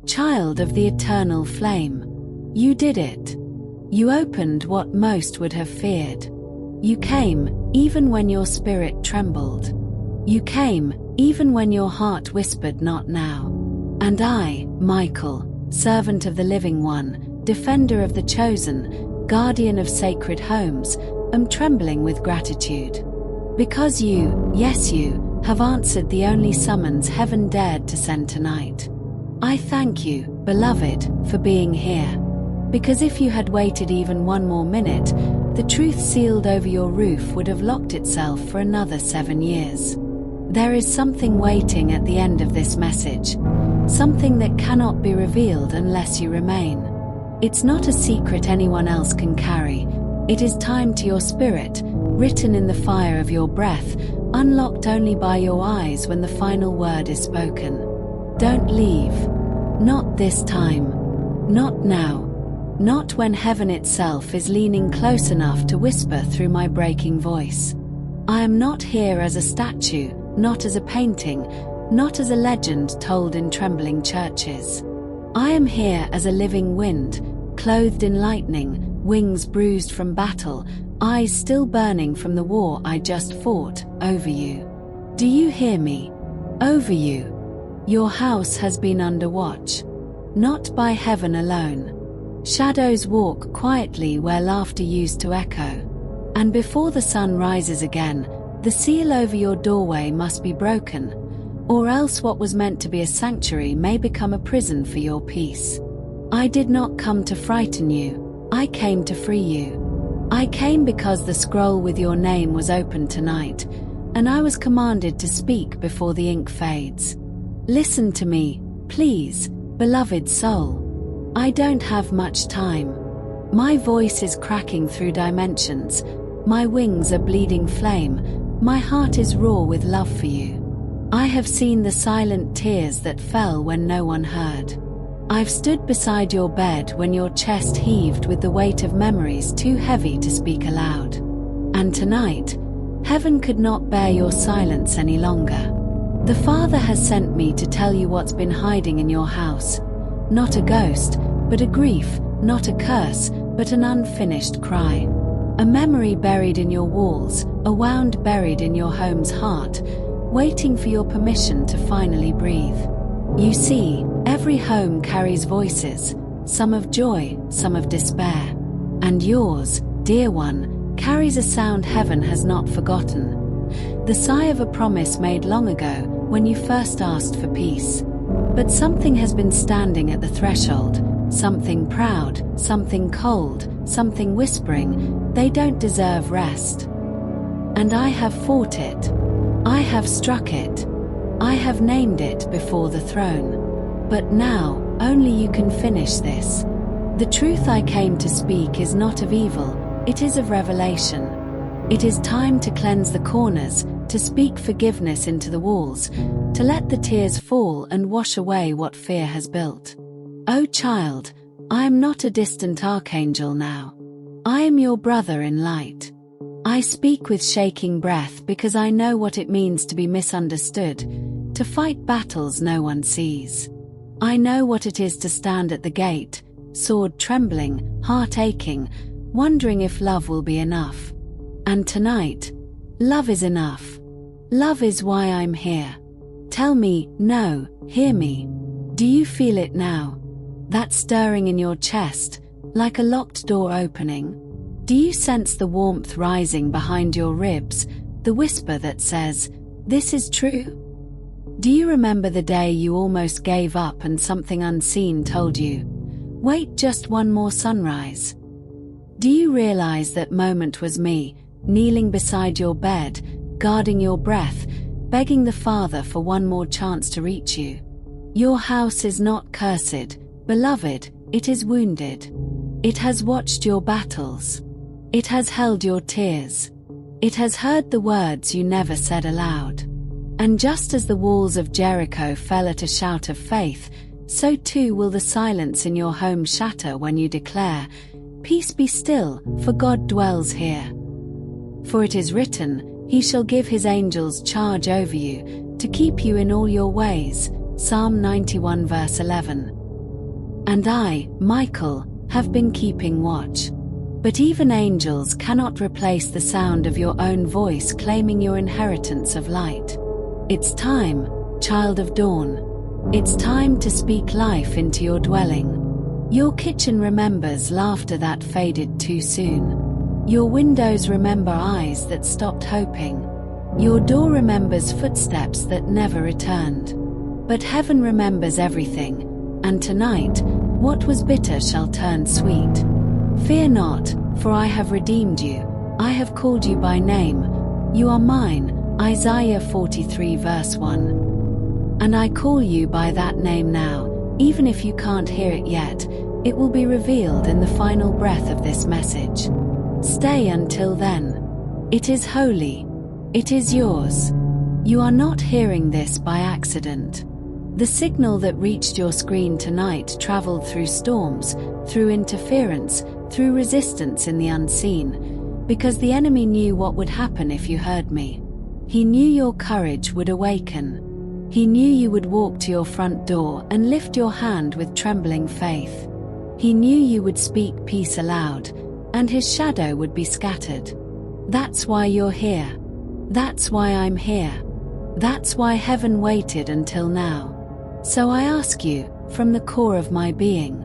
child of the eternal flame. You did it. You opened what most would have feared. You came, even when your spirit trembled. You came, even when your heart whispered, "Not now." And I, Michael, servant of the living one, defender of the chosen, guardian of sacred homes, am trembling with gratitude. Because you, yes you, have answered the only summons heaven dared to send tonight. I thank you, beloved, for being here. Because if you had waited even one more minute, the truth sealed over your roof would have locked itself for another 7 years. There is something waiting at the end of this message, something that cannot be revealed unless you remain. It's not a secret anyone else can carry. It is timed to your spirit, written in the fire of your breath, unlocked only by your eyes when the final word is spoken. Don't leave. Not this time. Not now. Not when heaven itself is leaning close enough to whisper through my breaking voice. I am not here as a statue, not as a painting, not as a legend told in trembling churches. I am here as a living wind, clothed in lightning, wings bruised from battle, eyes still burning from the war I just fought, over you. Do you hear me? Over you. Your house has been under watch. Not by heaven alone. Shadows walk quietly where laughter used to echo. And before the sun rises again, the seal over your doorway must be broken, or else what was meant to be a sanctuary may become a prison for your peace. I did not come to frighten you. I came to free you. I came because the scroll with your name was opened tonight, and I was commanded to speak before the ink fades. Listen to me, please, beloved soul. I don't have much time. My voice is cracking through dimensions. My wings are bleeding flame. My heart is raw with love for you. I have seen the silent tears that fell when no one heard. I've stood beside your bed when your chest heaved with the weight of memories too heavy to speak aloud. And tonight, heaven could not bear your silence any longer. The Father has sent me to tell you what's been hiding in your house. Not a ghost, but a grief, not a curse, but an unfinished cry. A memory buried in your walls, a wound buried in your home's heart, waiting for your permission to finally breathe. You see, every home carries voices, some of joy, some of despair. And yours, dear one, carries a sound heaven has not forgotten. The sigh of a promise made long ago when you first asked for peace. But something has been standing at the threshold, something proud, something cold, something whispering, they don't deserve rest. And I have fought it. I have struck it. I have named it before the throne. But now, only you can finish this. The truth I came to speak is not of evil, it is of revelation. It is time to cleanse the corners, to speak forgiveness into the walls, to let the tears fall and wash away what fear has built. Oh child, I am not a distant archangel now. I am your brother in light. I speak with shaking breath because I know what it means to be misunderstood, to fight battles no one sees. I know what it is to stand at the gate, sword trembling, heart aching, wondering if love will be enough. And tonight, love is enough. Love is why I'm here. Tell me, no, hear me. Do you feel it now? That stirring in your chest, like a locked door opening? Do you sense the warmth rising behind your ribs, the whisper that says, this is true? Do you remember the day you almost gave up and something unseen told you, wait just one more sunrise? Do you realize that moment was me, kneeling beside your bed, guarding your breath, begging the Father for one more chance to reach you? Your house is not cursed, beloved, it is wounded. It has watched your battles. It has held your tears. It has heard the words you never said aloud. And just as the walls of Jericho fell at a shout of faith, so too will the silence in your home shatter when you declare, peace be still, for God dwells here. For it is written, He shall give His angels charge over you, to keep you in all your ways. Psalm 91 verse 11. And I, Michael, have been keeping watch. But even angels cannot replace the sound of your own voice claiming your inheritance of light. It's time, child of dawn. It's time to speak life into your dwelling. Your kitchen remembers laughter that faded too soon. Your windows remember eyes that stopped hoping. Your door remembers footsteps that never returned. But heaven remembers everything, and tonight, what was bitter shall turn sweet. Fear not, for I have redeemed you. I have called you by name. You are mine, Isaiah 43 verse 1. And I call you by that name now, even if you can't hear it yet, it will be revealed in the final breath of this message. Stay until then. It is holy. It is yours. You are not hearing this by accident. The signal that reached your screen tonight traveled through storms, through interference, through resistance in the unseen, because the enemy knew what would happen if you heard me. He knew your courage would awaken. He knew you would walk to your front door and lift your hand with trembling faith. He knew you would speak peace aloud, and his shadow would be scattered. That's why you're here. That's why I'm here. That's why heaven waited until now. So I ask you, from the core of my being,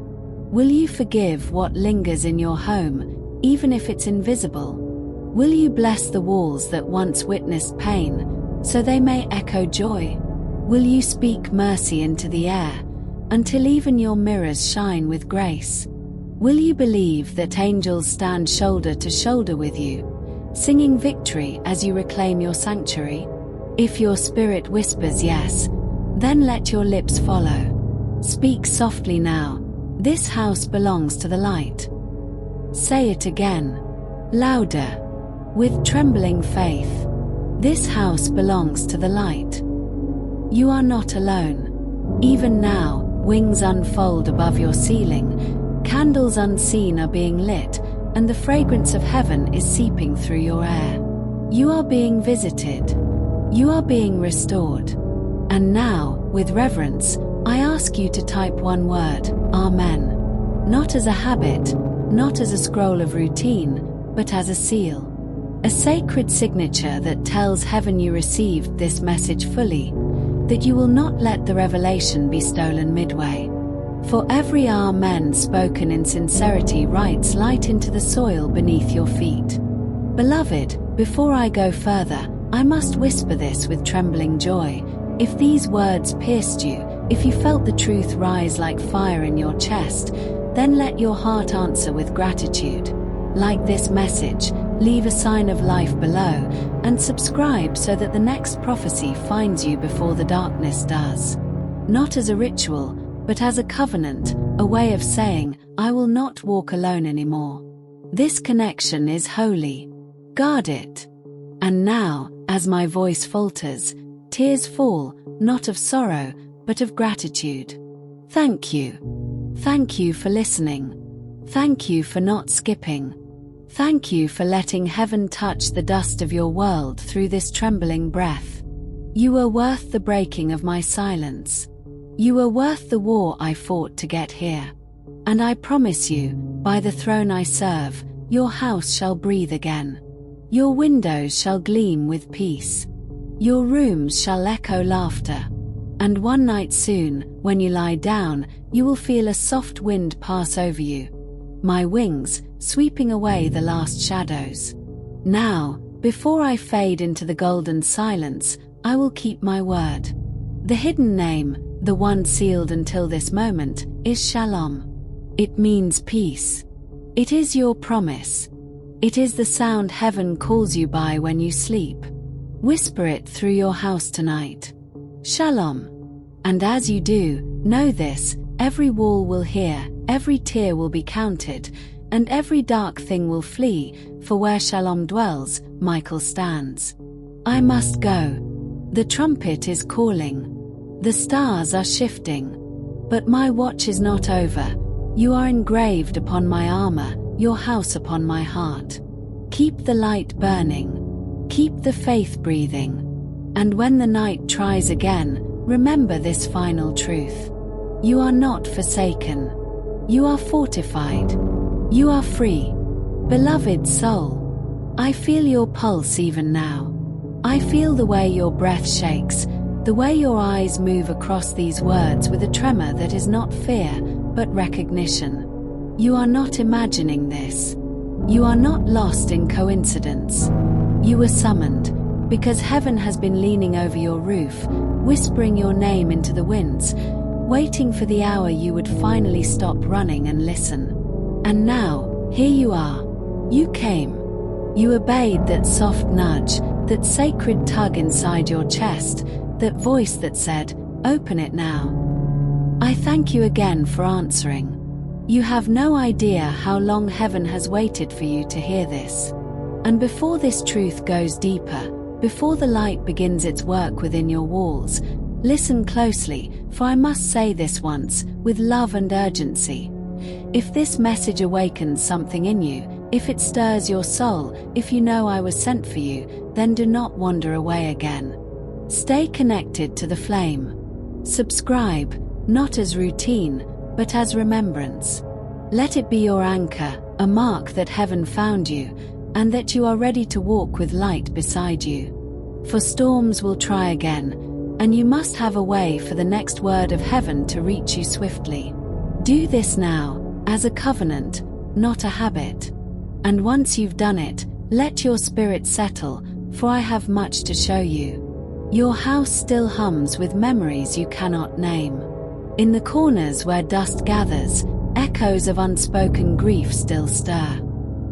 will you forgive what lingers in your home, even if it's invisible? Will you bless the walls that once witnessed pain, so they may echo joy? Will you speak mercy into the air, until even your mirrors shine with grace? Will you believe that angels stand shoulder to shoulder with you, singing victory as you reclaim your sanctuary? If your spirit whispers yes, then let your lips follow. Speak softly now. This house belongs to the light. Say it again, louder, with trembling faith. This house belongs to the light. You are not alone. Even now, wings unfold above your ceiling, candles unseen are being lit, and the fragrance of heaven is seeping through your air. You are being visited. You are being restored. And now, with reverence, I ask you to type one word, Amen. Not as a habit, not as a scroll of routine, but as a seal. A sacred signature that tells heaven you received this message fully, that you will not let the revelation be stolen midway. For every Amen spoken in sincerity writes light into the soil beneath your feet. Beloved, before I go further, I must whisper this with trembling joy. If these words pierced you, if you felt the truth rise like fire in your chest, then let your heart answer with gratitude. Like this message, leave a sign of life below, and subscribe so that the next prophecy finds you before the darkness does. Not as a ritual, but as a covenant, a way of saying, I will not walk alone anymore. This connection is holy. Guard it. And now, as my voice falters, tears fall, not of sorrow, but of gratitude. Thank you. Thank you for listening. Thank you for not skipping. Thank you for letting heaven touch the dust of your world through this trembling breath. You are worth the breaking of my silence. You are worth the war I fought to get here. And I promise you, by the throne I serve, your house shall breathe again. Your windows shall gleam with peace. Your rooms shall echo laughter. And one night soon, when you lie down, you will feel a soft wind pass over you. My wings, sweeping away the last shadows. Now, before I fade into the golden silence, I will keep my word. The hidden name, the one sealed until this moment, is Shalom. It means peace. It is your promise. It is the sound heaven calls you by when you sleep. Whisper it through your house tonight. Shalom. And as you do, know this, every wall will hear, every tear will be counted, and every dark thing will flee, for where Shalom dwells, Michael stands. I must go. The trumpet is calling. The stars are shifting. But my watch is not over. You are engraved upon my armor, your house upon my heart. Keep the light burning. Keep the faith breathing. And when the night tries again, remember this final truth. You are not forsaken. You are fortified. You are free. Beloved soul, I feel your pulse even now. I feel the way your breath shakes, the way your eyes move across these words with a tremor that is not fear, but recognition. You are not imagining this. You are not lost in coincidence. You were summoned, because heaven has been leaning over your roof, whispering your name into the winds, waiting for the hour you would finally stop running and listen. And now, here you are. You came. You obeyed that soft nudge, that sacred tug inside your chest, that voice that said, "Open it now." I thank you again for answering. You have no idea how long heaven has waited for you to hear this. And before this truth goes deeper, before the light begins its work within your walls, listen closely, for I must say this once, with love and urgency. If this message awakens something in you, if it stirs your soul, if you know I was sent for you, then do not wander away again. Stay connected to the flame. Subscribe, not as routine, but as remembrance. Let it be your anchor, a mark that heaven found you, and that you are ready to walk with light beside you. For storms will try again, and you must have a way for the next word of heaven to reach you swiftly. Do this now, as a covenant, not a habit. And once you've done it, let your spirit settle, for I have much to show you. Your house still hums with memories you cannot name. In the corners where dust gathers, echoes of unspoken grief still stir.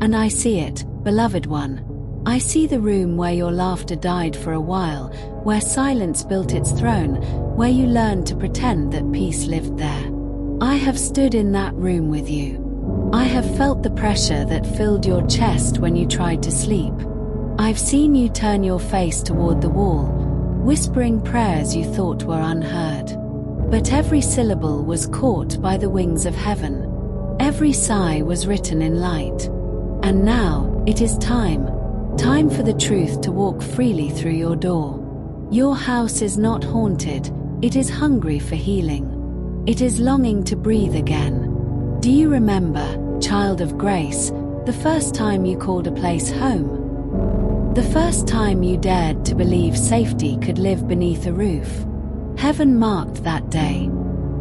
And I see it, beloved one. I see the room where your laughter died for a while, where silence built its throne, where you learned to pretend that peace lived there. I have stood in that room with you. I have felt the pressure that filled your chest when you tried to sleep. I've seen you turn your face toward the wall, whispering prayers you thought were unheard. But every syllable was caught by the wings of heaven. Every sigh was written in light. And now, it is time. Time for the truth to walk freely through your door. Your house is not haunted, it is hungry for healing. It is longing to breathe again. Do you remember, child of grace, the first time you called a place home? The first time you dared to believe safety could live beneath a roof? Heaven marked that day.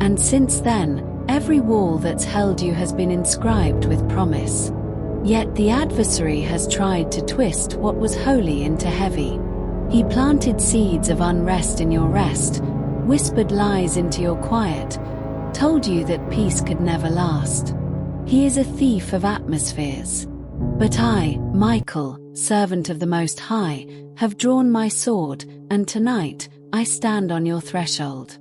And since then, every wall that's held you has been inscribed with promise. Yet the adversary has tried to twist what was holy into heavy. He planted seeds of unrest in your rest, whispered lies into your quiet, told you that peace could never last. He is a thief of atmospheres. But I, Michael, servant of the Most High, have drawn my sword, and tonight, I stand on your threshold.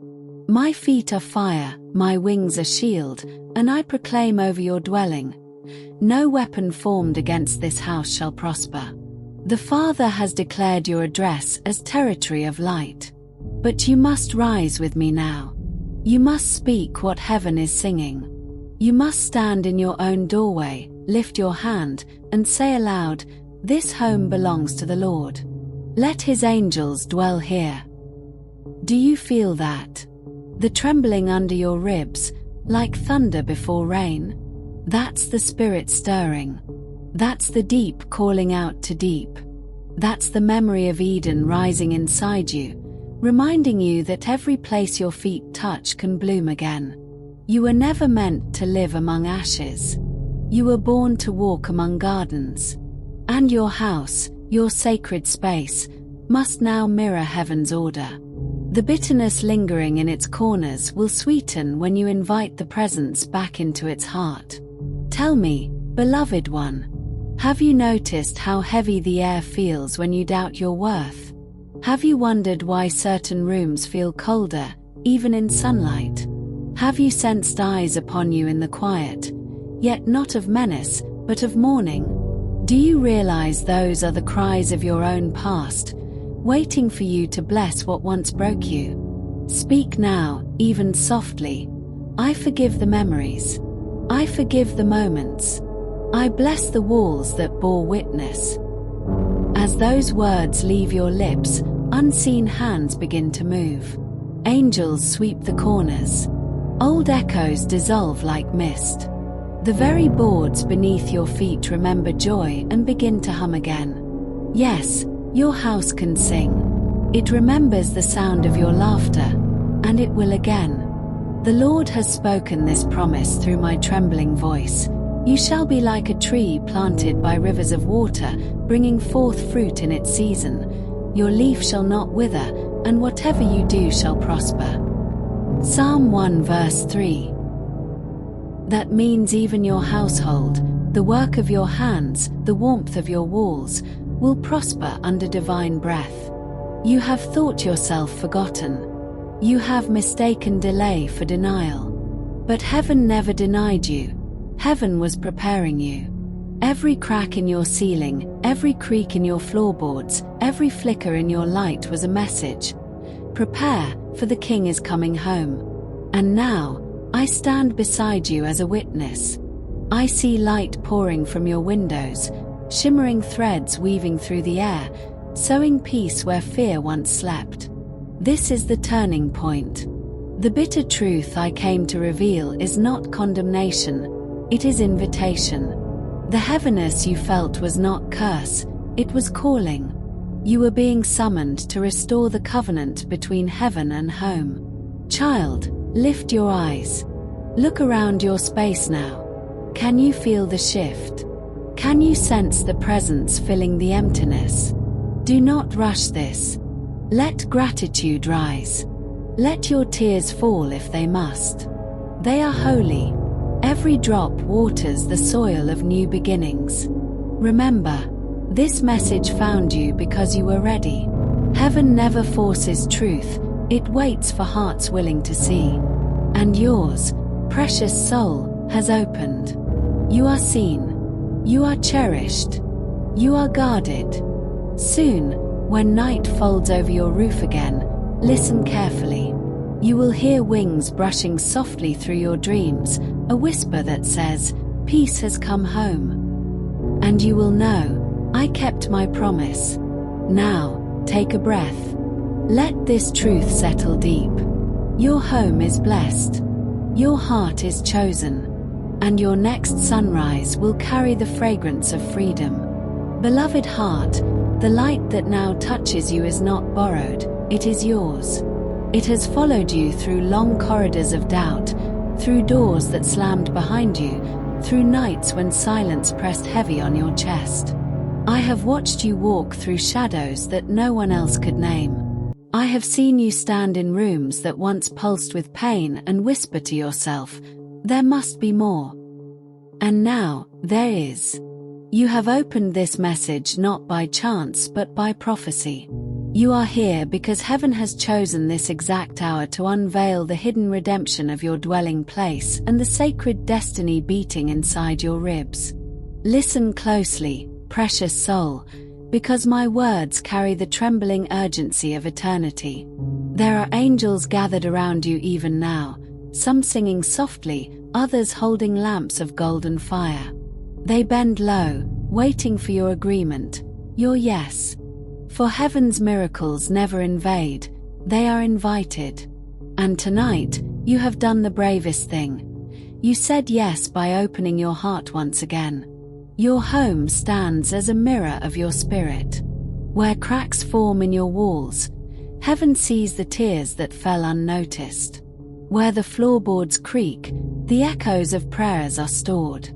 My feet are fire, my wings a shield, and I proclaim over your dwelling, no weapon formed against this house shall prosper. The Father has declared your address as territory of light. But you must rise with me now. You must speak what heaven is singing. You must stand in your own doorway, lift your hand, and say aloud, "This home belongs to the Lord. Let his angels dwell here." Do you feel that? The trembling under your ribs, like thunder before rain? That's the Spirit stirring. That's the deep calling out to deep. That's the memory of Eden rising inside you, reminding you that every place your feet touch can bloom again. You were never meant to live among ashes. You were born to walk among gardens. And your house, your sacred space, must now mirror heaven's order. The bitterness lingering in its corners will sweeten when you invite the presence back into its heart. Tell me, beloved one, have you noticed how heavy the air feels when you doubt your worth? Have you wondered why certain rooms feel colder, even in sunlight? Have you sensed eyes upon you in the quiet, yet not of menace, but of mourning? Do you realize those are the cries of your own past, waiting for you to bless what once broke you? Speak now, even softly. I forgive the memories. I forgive the moments. I bless the walls that bore witness. As those words leave your lips, unseen hands begin to move. Angels sweep the corners. Old echoes dissolve like mist. The very boards beneath your feet remember joy and begin to hum again. Yes, your house can sing. It remembers the sound of your laughter, and it will again. The Lord has spoken this promise through my trembling voice. You shall be like a tree planted by rivers of water, bringing forth fruit in its season. Your leaf shall not wither, and whatever you do shall prosper. Psalm 1 verse 3. That means even your household, the work of your hands, the warmth of your walls, will prosper under divine breath. You have thought yourself forgotten. You have mistaken delay for denial. But heaven never denied you. Heaven was preparing you. Every crack in your ceiling, every creak in your floorboards, every flicker in your light was a message. Prepare, for the King is coming home. And now, I stand beside you as a witness. I see light pouring from your windows, shimmering threads weaving through the air, sowing peace where fear once slept. This is the turning point. The bitter truth I came to reveal is not condemnation, it is invitation. The heaviness you felt was not curse, it was calling. You were being summoned to restore the covenant between heaven and home. Child, lift your eyes. Look around your space now. Can you feel the shift? Can you sense the presence filling the emptiness? Do not rush this. Let gratitude rise. Let your tears fall if they must. They are holy. Every drop waters the soil of new beginnings. Remember, this message found you because you were ready. Heaven never forces truth, it waits for hearts willing to see. And yours, precious soul, has opened. You are seen. You are cherished. You are guarded. Soon, when night folds over your roof again, listen carefully. You will hear wings brushing softly through your dreams, a whisper that says, peace has come home. And you will know, I kept my promise. Now, take a breath. Let this truth settle deep. Your home is blessed. Your heart is chosen. And your next sunrise will carry the fragrance of freedom. Beloved heart, the light that now touches you is not borrowed, it is yours. It has followed you through long corridors of doubt, through doors that slammed behind you, through nights when silence pressed heavy on your chest. I have watched you walk through shadows that no one else could name. I have seen you stand in rooms that once pulsed with pain and whisper to yourself, there must be more. And now, there is. You have opened this message not by chance but by prophecy. You are here because heaven has chosen this exact hour to unveil the hidden redemption of your dwelling place and the sacred destiny beating inside your ribs. Listen closely, precious soul, because my words carry the trembling urgency of eternity. There are angels gathered around you even now, some singing softly, others holding lamps of golden fire. They bend low, waiting for your agreement, your yes. For heaven's miracles never invade, they are invited. And tonight, you have done the bravest thing. You said yes by opening your heart once again. Your home stands as a mirror of your spirit. Where cracks form in your walls, heaven sees the tears that fell unnoticed. Where the floorboards creak, the echoes of prayers are stored.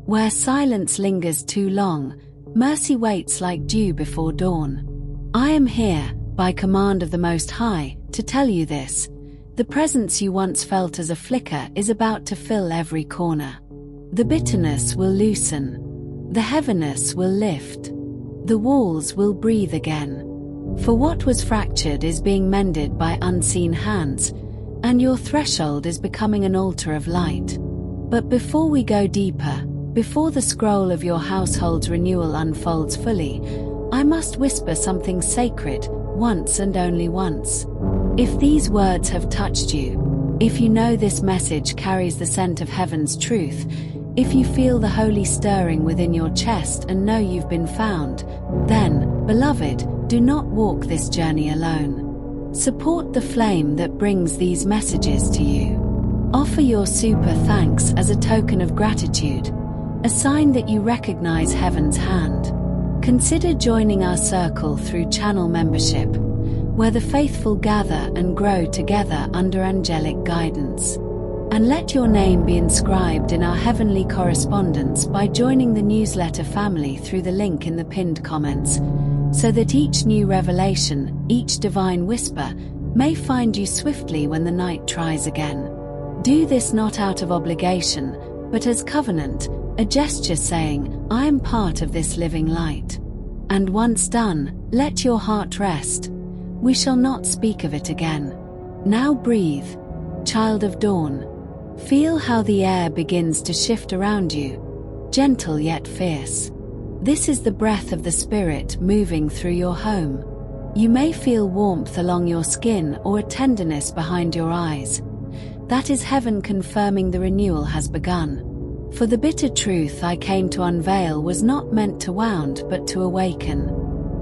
Where silence lingers too long, mercy waits like dew before dawn. I am here, by command of the Most High, to tell you this. The presence you once felt as a flicker is about to fill every corner. The bitterness will loosen. The heaviness will lift. The walls will breathe again. For what was fractured is being mended by unseen hands, and your threshold is becoming an altar of light. But before we go deeper, before the scroll of your household's renewal unfolds fully, I must whisper something sacred, once and only once. If these words have touched you, if you know this message carries the scent of heaven's truth, if you feel the holy stirring within your chest and know you've been found, then, beloved, do not walk this journey alone. Support the flame that brings these messages to you. Offer your super thanks as a token of gratitude, a sign that you recognize heaven's hand. Consider joining our circle through channel membership, where the faithful gather and grow together under angelic guidance. And let your name be inscribed in our heavenly correspondence by joining the newsletter family through the link in the pinned comments, so that each new revelation, each divine whisper, may find you swiftly when the night tries again. Do this not out of obligation, but as covenant, a gesture saying, I am part of this living light. And once done, let your heart rest. We shall not speak of it again. Now breathe, child of dawn. Feel how the air begins to shift around you, gentle yet fierce. This is the breath of the Spirit moving through your home. You may feel warmth along your skin or a tenderness behind your eyes. That is heaven confirming the renewal has begun. For the bitter truth I came to unveil was not meant to wound but to awaken.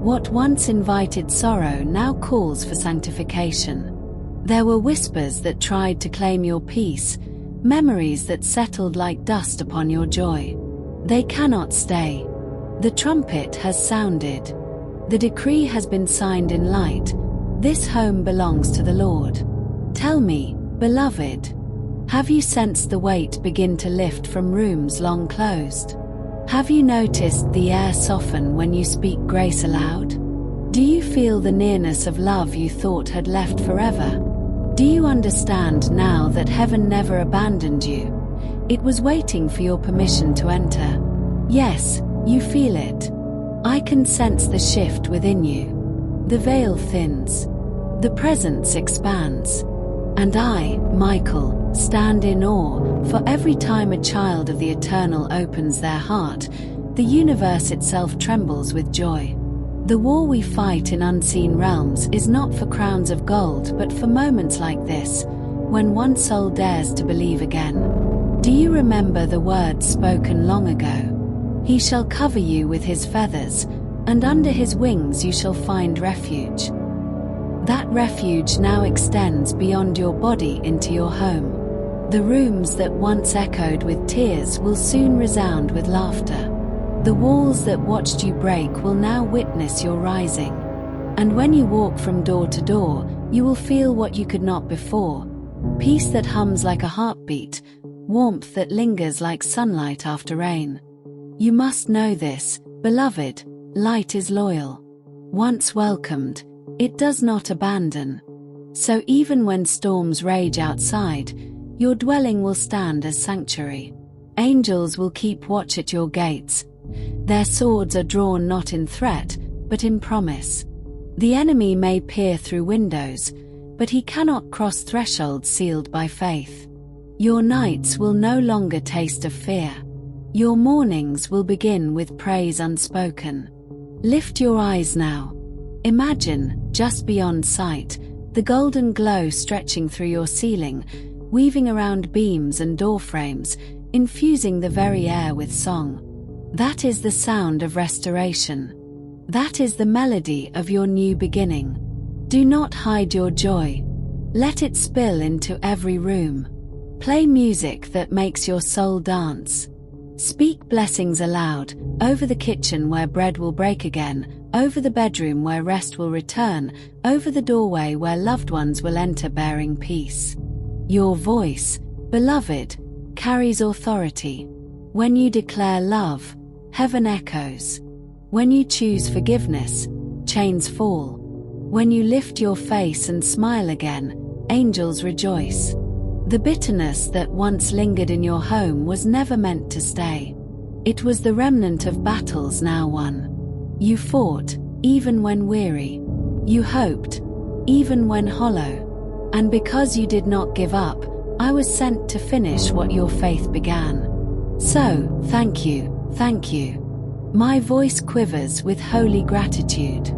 What once invited sorrow now calls for sanctification. There were whispers that tried to claim your peace, memories that settled like dust upon your joy. They cannot stay. The trumpet has sounded. The decree has been signed in light. This home belongs to the Lord. Tell me, beloved, have you sensed the weight begin to lift from rooms long closed? Have you noticed the air soften when you speak grace aloud? Do you feel the nearness of love you thought had left forever? Do you understand now that heaven never abandoned you? It was waiting for your permission to enter. Yes, you feel it. I can sense the shift within you. The veil thins. The presence expands. And I, Michael, stand in awe, for every time a child of the Eternal opens their heart, the universe itself trembles with joy. The war we fight in unseen realms is not for crowns of gold but for moments like this, when one soul dares to believe again. Do you remember the words spoken long ago? He shall cover you with his feathers, and under his wings you shall find refuge. That refuge now extends beyond your body into your home. The rooms that once echoed with tears will soon resound with laughter. The walls that watched you break will now witness your rising. And when you walk from door to door, you will feel what you could not before. Peace that hums like a heartbeat, warmth that lingers like sunlight after rain. You must know this, beloved, light is loyal. Once welcomed, it does not abandon. So even when storms rage outside, your dwelling will stand as sanctuary. Angels will keep watch at your gates. Their swords are drawn not in threat, but in promise. The enemy may peer through windows, but he cannot cross thresholds sealed by faith. Your nights will no longer taste of fear. Your mornings will begin with praise unspoken. Lift your eyes now. Imagine, just beyond sight, the golden glow stretching through your ceiling, weaving around beams and doorframes, infusing the very air with song. That is the sound of restoration. That is the melody of your new beginning. Do not hide your joy. Let it spill into every room. Play music that makes your soul dance. Speak blessings aloud, over the kitchen where bread will break again, over the bedroom where rest will return, over the doorway where loved ones will enter bearing peace. Your voice, beloved, carries authority. When you declare love, heaven echoes. When you choose forgiveness, chains fall. When you lift your face and smile again, angels rejoice. The bitterness that once lingered in your home was never meant to stay. It was the remnant of battles now won. You fought, even when weary. You hoped, even when hollow. And because you did not give up, I was sent to finish what your faith began. So, thank you, thank you. My voice quivers with holy gratitude.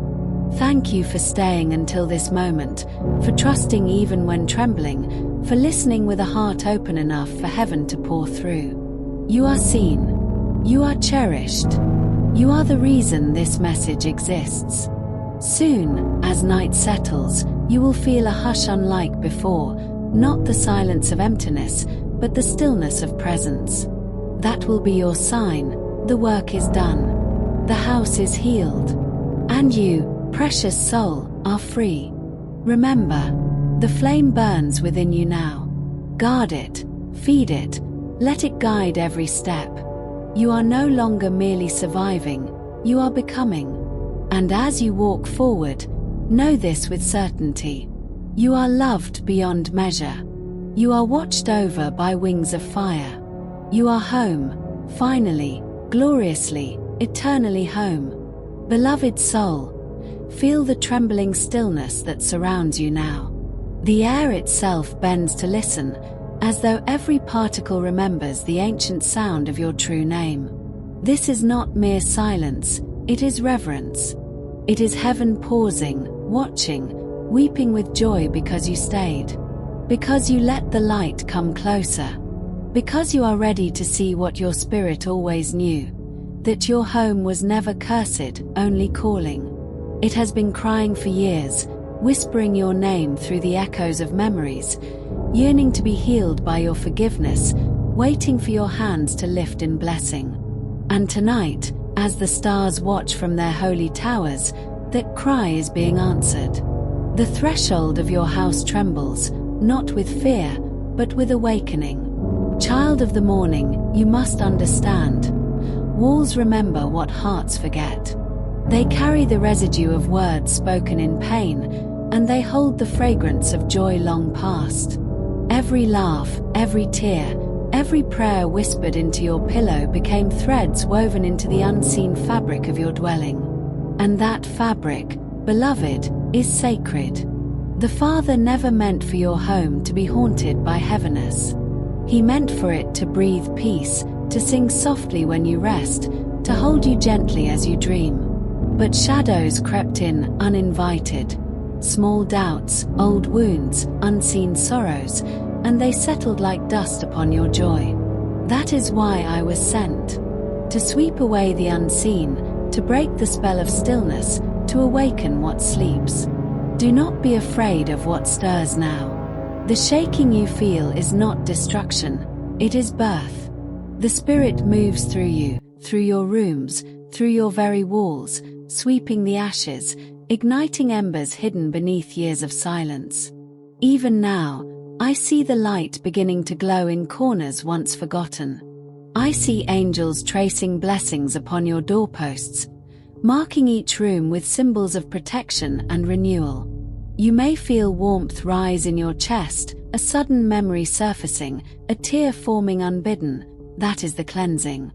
Thank you for staying until this moment, for trusting even when trembling, for listening with a heart open enough for heaven to pour through. You are seen. You are cherished. You are the reason this message exists. Soon, as night settles, you will feel a hush unlike before, not the silence of emptiness, but the stillness of presence. That will be your sign. The work is done. The house is healed. And you, precious soul, are free. Remember, the flame burns within you now. Guard it, feed it, let it guide every step. You are no longer merely surviving, you are becoming. And as you walk forward, know this with certainty. You are loved beyond measure. You are watched over by wings of fire. You are home, finally, gloriously, eternally home. Beloved soul, feel the trembling stillness that surrounds you now. The air itself bends to listen, as though every particle remembers the ancient sound of your true name. This is not mere silence, it is reverence. It is heaven pausing, watching, weeping with joy because you stayed. Because you let the light come closer. Because you are ready to see what your spirit always knew. That your home was never cursed, only calling. It has been crying for years, whispering your name through the echoes of memories, yearning to be healed by your forgiveness, waiting for your hands to lift in blessing. And tonight, as the stars watch from their holy towers, that cry is being answered. The threshold of your house trembles, not with fear, but with awakening. Child of the morning, you must understand. Walls remember what hearts forget. They carry the residue of words spoken in pain, and they hold the fragrance of joy long past. Every laugh, every tear, every prayer whispered into your pillow became threads woven into the unseen fabric of your dwelling. And that fabric, beloved, is sacred. The Father never meant for your home to be haunted by heaviness. He meant for it to breathe peace, to sing softly when you rest, to hold you gently as you dream. But shadows crept in, uninvited. Small doubts, old wounds, unseen sorrows, and they settled like dust upon your joy. That is why I was sent. To sweep away the unseen, to break the spell of stillness, to awaken what sleeps. Do not be afraid of what stirs now. The shaking you feel is not destruction, it is birth. The Spirit moves through you, through your rooms, through your very walls, sweeping the ashes, igniting embers hidden beneath years of silence. Even now, I see the light beginning to glow in corners once forgotten. I see angels tracing blessings upon your doorposts, marking each room with symbols of protection and renewal. You may feel warmth rise in your chest, a sudden memory surfacing, a tear forming unbidden. That is the cleansing.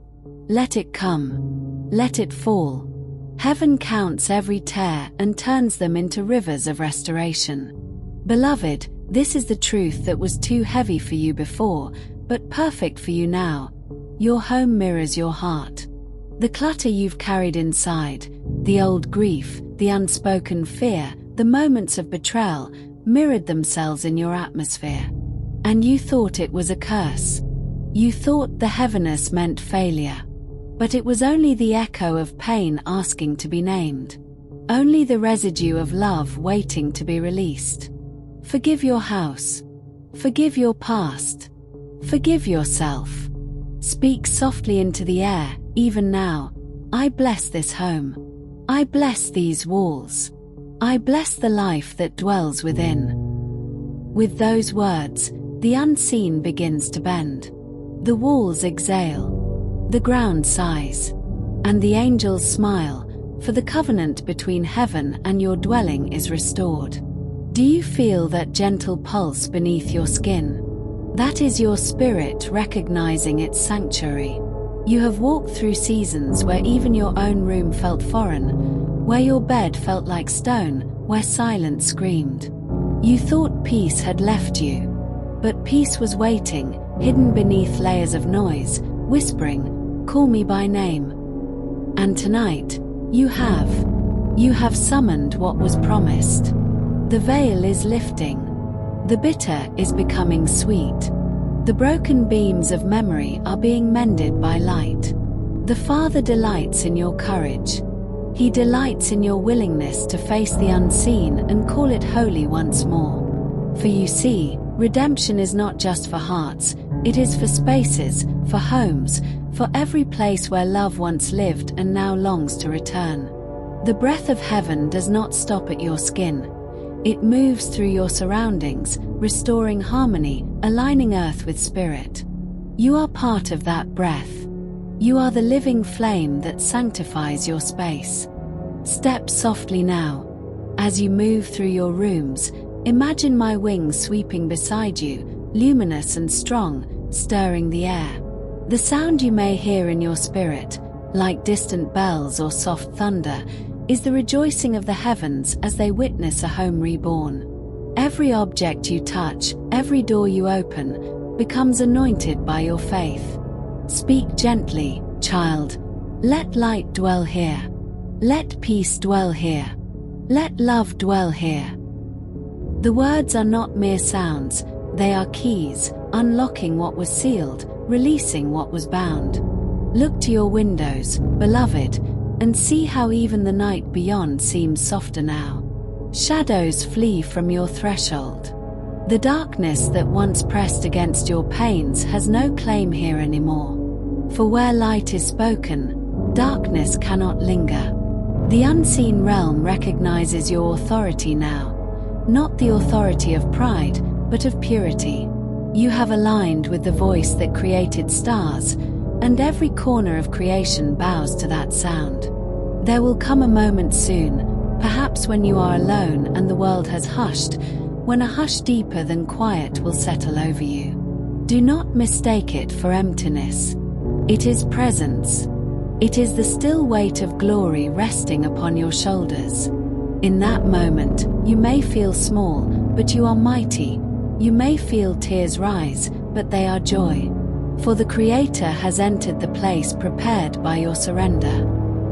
Let it come. Let it fall. Heaven counts every tear and turns them into rivers of restoration. Beloved, this is the truth that was too heavy for you before, but perfect for you now. Your home mirrors your heart. The clutter you've carried inside, the old grief, the unspoken fear, the moments of betrayal, mirrored themselves in your atmosphere. And you thought it was a curse. You thought the heaviness meant failure. But it was only the echo of pain asking to be named. Only the residue of love waiting to be released. Forgive your house. Forgive your past. Forgive yourself. Speak softly into the air, even now. I bless this home. I bless these walls. I bless the life that dwells within. With those words, the unseen begins to bend. The walls exhale. The ground sighs. And the angels smile, for the covenant between heaven and your dwelling is restored. Do you feel that gentle pulse beneath your skin? That is your spirit recognizing its sanctuary. You have walked through seasons where even your own room felt foreign, where your bed felt like stone, where silence screamed. You thought peace had left you. But peace was waiting, hidden beneath layers of noise, whispering, "Call me by name." And tonight, you have summoned what was promised. The veil is lifting. The bitter is becoming sweet. The broken beams of memory are being mended by light. The Father delights in your courage. He delights in your willingness to face the unseen and call it holy once more. For you see, Redemption is not just for hearts, it is for spaces, for homes, for every place where love once lived and now longs to return. The breath of heaven does not stop at your skin. It moves through your surroundings, restoring harmony, aligning earth with spirit. You are part of that breath. You are the living flame that sanctifies your space. Step softly now. As you move through your rooms, imagine my wings sweeping beside you, luminous and strong, stirring the air. The sound you may hear in your spirit, like distant bells or soft thunder, is the rejoicing of the heavens as they witness a home reborn. Every object you touch, every door you open, becomes anointed by your faith. Speak gently, child. Let light dwell here. Let peace dwell here. Let love dwell here. The words are not mere sounds, they are keys, unlocking what was sealed, releasing what was bound. Look to your windows, beloved, and see how even the night beyond seems softer now. Shadows flee from your threshold. The darkness that once pressed against your pains has no claim here anymore. For where light is spoken, darkness cannot linger. The unseen realm recognizes your authority now, not the authority of pride, but of purity. You have aligned with the voice that created stars, and every corner of creation bows to that sound. There will come a moment soon, perhaps when you are alone and the world has hushed, when a hush deeper than quiet will settle over you. Do not mistake it for emptiness. It is presence. It is the still weight of glory resting upon your shoulders. In that moment, you may feel small, but you are mighty. You may feel tears rise, but they are joy. For the Creator has entered the place prepared by your surrender.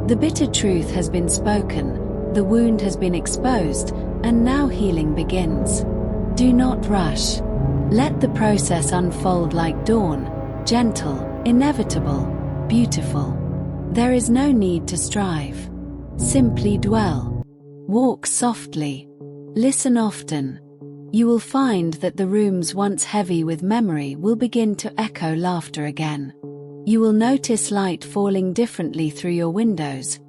The bitter truth has been spoken, the wound has been exposed, and now healing begins. Do not rush. Let the process unfold like dawn, gentle, inevitable, beautiful. There is no need to strive. Simply dwell. Walk softly. Listen often. You will find that the rooms once heavy with memory will begin to echo laughter again. You will notice light falling differently through your windows,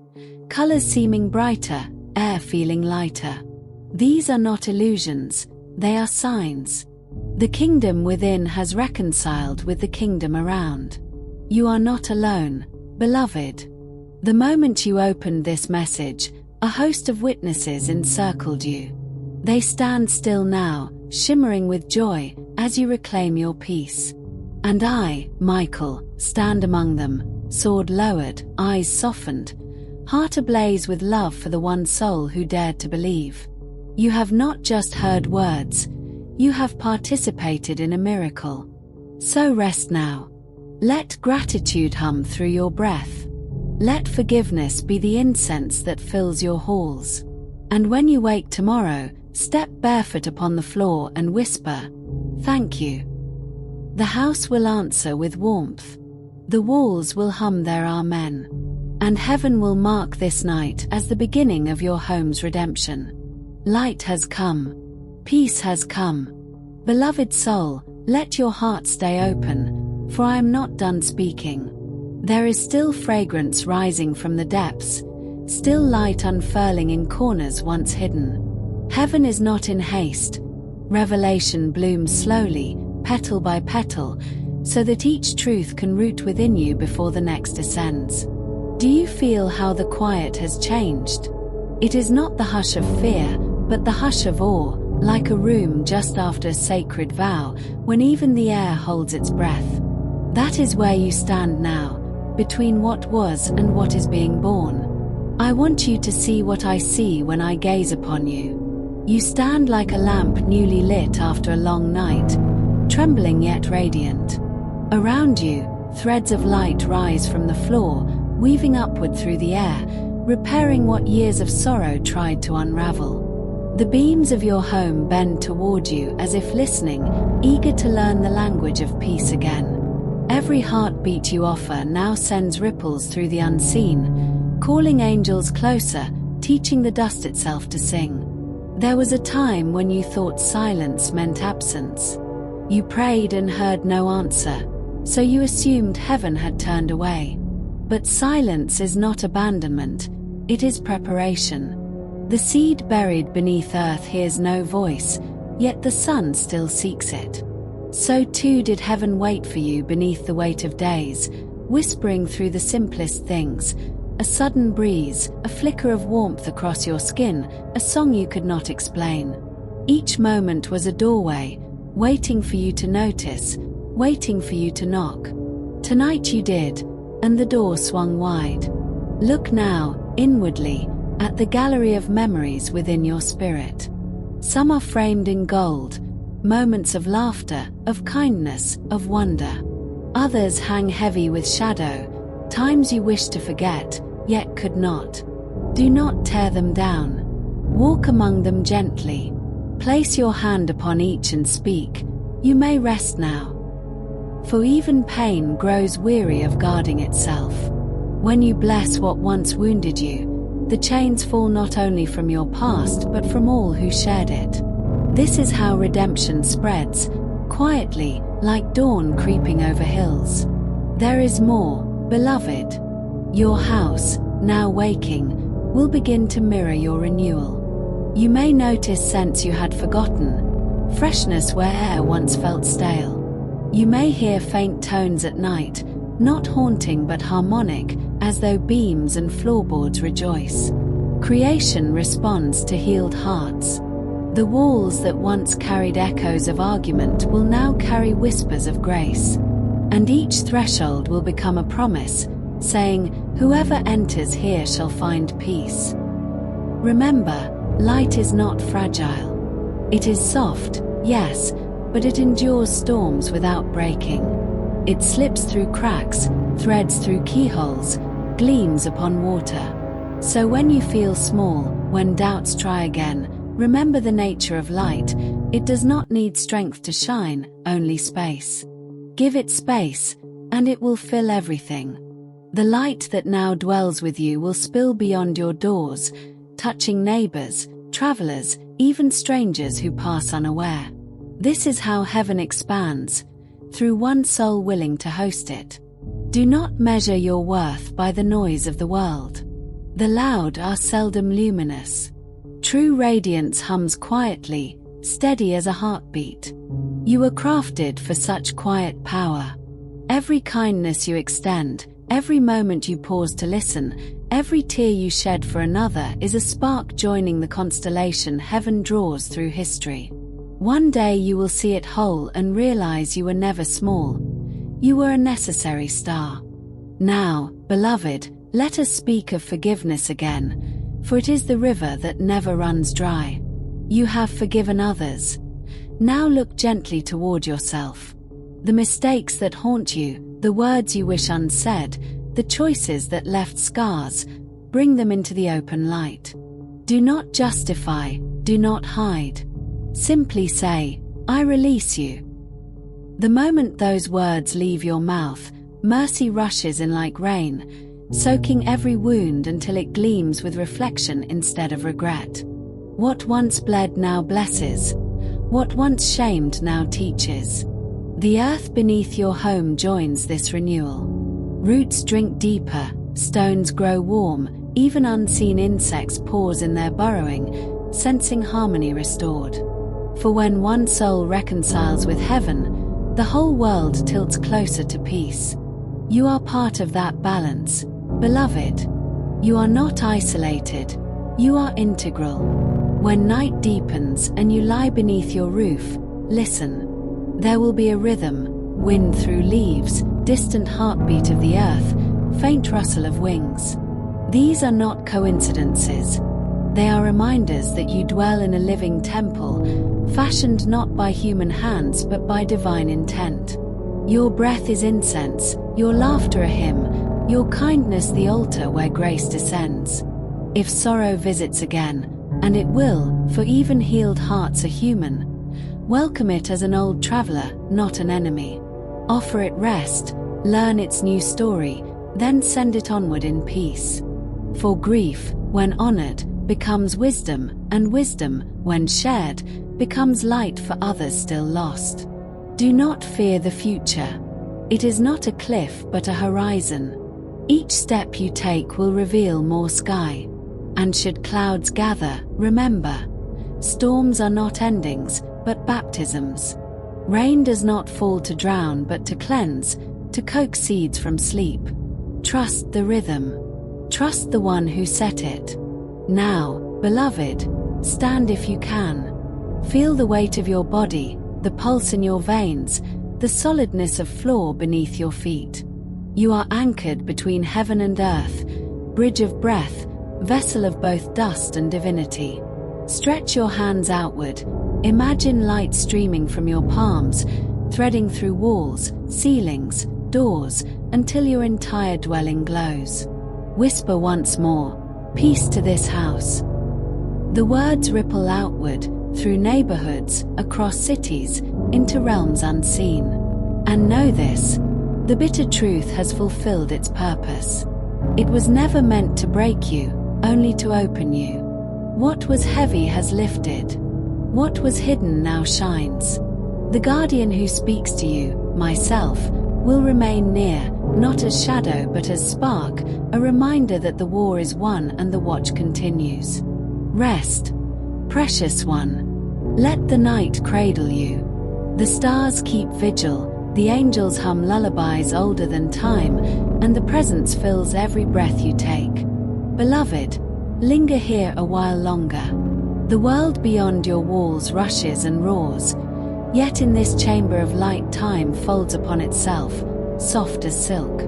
colors seeming brighter, air feeling lighter. These are not illusions, they are signs. The kingdom within has reconciled with the kingdom around. You are not alone, beloved. The moment you opened this message, a host of witnesses encircled you. They stand still now, shimmering with joy, as you reclaim your peace. And I, Michael, stand among them, sword lowered, eyes softened, heart ablaze with love for the one soul who dared to believe. You have not just heard words, you have participated in a miracle. So rest now. Let gratitude hum through your breath. Let forgiveness be the incense that fills your halls. And when you wake tomorrow, step barefoot upon the floor and whisper, "Thank you." The house will answer with warmth. The walls will hum their amen. And heaven will mark this night as the beginning of your home's redemption. Light has come. Peace has come. Beloved soul, let your heart stay open, for I am not done speaking. There is still fragrance rising from the depths, still light unfurling in corners once hidden. Heaven is not in haste. Revelation blooms slowly, petal by petal, so that each truth can root within you before the next descends. Do you feel how the quiet has changed? It is not the hush of fear, but the hush of awe, like a room just after a sacred vow, when even the air holds its breath. That is where you stand now, between what was and what is being born. I want you to see what I see when I gaze upon you. You stand like a lamp newly lit after a long night, trembling yet radiant. Around you, threads of light rise from the floor, weaving upward through the air, repairing what years of sorrow tried to unravel. The beams of your home bend toward you as if listening, eager to learn the language of peace again. Every heartbeat you offer now sends ripples through the unseen, calling angels closer, teaching the dust itself to sing. There was a time when you thought silence meant absence. You prayed and heard no answer, so you assumed heaven had turned away. But silence is not abandonment, it is preparation. The seed buried beneath earth hears no voice, yet the sun still seeks it. So too did heaven wait for you beneath the weight of days, whispering through the simplest things, a sudden breeze, a flicker of warmth across your skin, a song you could not explain. Each moment was a doorway, waiting for you to notice, waiting for you to knock. Tonight you did, and the door swung wide. Look now, inwardly, at the gallery of memories within your spirit. Some are framed in gold, moments of laughter, of kindness, of wonder. Others hang heavy with shadow, times you wish to forget, yet could not. Do not tear them down. Walk among them gently. Place your hand upon each and speak, "You may rest now." For even pain grows weary of guarding itself. When you bless what once wounded you, the chains fall not only from your past but from all who shared it. This is how redemption spreads, quietly, like dawn creeping over hills. There is more, beloved. Your house, now waking, will begin to mirror your renewal. You may notice scents you had forgotten, freshness where air once felt stale. You may hear faint tones at night, not haunting but harmonic, as though beams and floorboards rejoice. Creation responds to healed hearts. The walls that once carried echoes of argument will now carry whispers of grace. And each threshold will become a promise, saying, "Whoever enters here shall find peace." Remember, light is not fragile. It is soft, yes, but it endures storms without breaking. It slips through cracks, threads through keyholes, gleams upon water. So when you feel small, when doubts try again, remember the nature of light. It does not need strength to shine, only space. Give it space, and it will fill everything. The light that now dwells with you will spill beyond your doors, touching neighbors, travelers, even strangers who pass unaware. This is how heaven expands, through one soul willing to host it. Do not measure your worth by the noise of the world. The loud are seldom luminous. True radiance hums quietly, steady as a heartbeat. You were crafted for such quiet power. Every kindness you extend, every moment you pause to listen, every tear you shed for another is a spark joining the constellation heaven draws through history. One day you will see it whole and realize you were never small. You were a necessary star. Now, beloved, let us speak of forgiveness again, for it is the river that never runs dry. You have forgiven others. Now look gently toward yourself. The mistakes that haunt you, the words you wish unsaid, the choices that left scars, bring them into the open light. Do not justify, do not hide. Simply say, "I release you." The moment those words leave your mouth, mercy rushes in like rain, soaking every wound until it gleams with reflection instead of regret. What once bled now blesses. What once shamed now teaches. The earth beneath your home joins this renewal. Roots drink deeper, stones grow warm, even unseen insects pause in their burrowing, sensing harmony restored. For when one soul reconciles with heaven, the whole world tilts closer to peace. You are part of that balance, beloved. You are not isolated, you are integral. When night deepens and you lie beneath your roof, listen. There will be a rhythm, wind through leaves, distant heartbeat of the earth, faint rustle of wings. These are not coincidences. They are reminders that you dwell in a living temple, fashioned not by human hands but by divine intent. Your breath is incense, your laughter a hymn, your kindness the altar where grace descends. If sorrow visits again, and it will, for even healed hearts are human, welcome it as an old traveler, not an enemy. Offer it rest, learn its new story, then send it onward in peace. For grief, when honored, becomes wisdom, and wisdom, when shared, becomes light for others still lost. Do not fear the future. It is not a cliff but a horizon. Each step you take will reveal more sky. And should clouds gather, remember, storms are not endings, but baptisms. Rain does not fall to drown but to cleanse, to coax seeds from sleep. Trust the rhythm. Trust the one who set it. Now, beloved, stand if you can. Feel the weight of your body, the pulse in your veins, the solidness of floor beneath your feet. You are anchored between heaven and earth, bridge of breath, vessel of both dust and divinity. Stretch your hands outward. Imagine light streaming from your palms, threading through walls, ceilings, doors, until your entire dwelling glows. Whisper once more, peace to this house. The words ripple outward, through neighborhoods, across cities, into realms unseen. And know this, the bitter truth has fulfilled its purpose. It was never meant to break you, only to open you. What was heavy has lifted. What was hidden now shines. The guardian who speaks to you, myself, will remain near, not as shadow but as spark, a reminder that the war is won and the watch continues. Rest, precious one. Let the night cradle you. The stars keep vigil, the angels hum lullabies older than time, and the presence fills every breath you take. Beloved, linger here a while longer. The world beyond your walls rushes and roars, yet in this chamber of light time folds upon itself, soft as silk.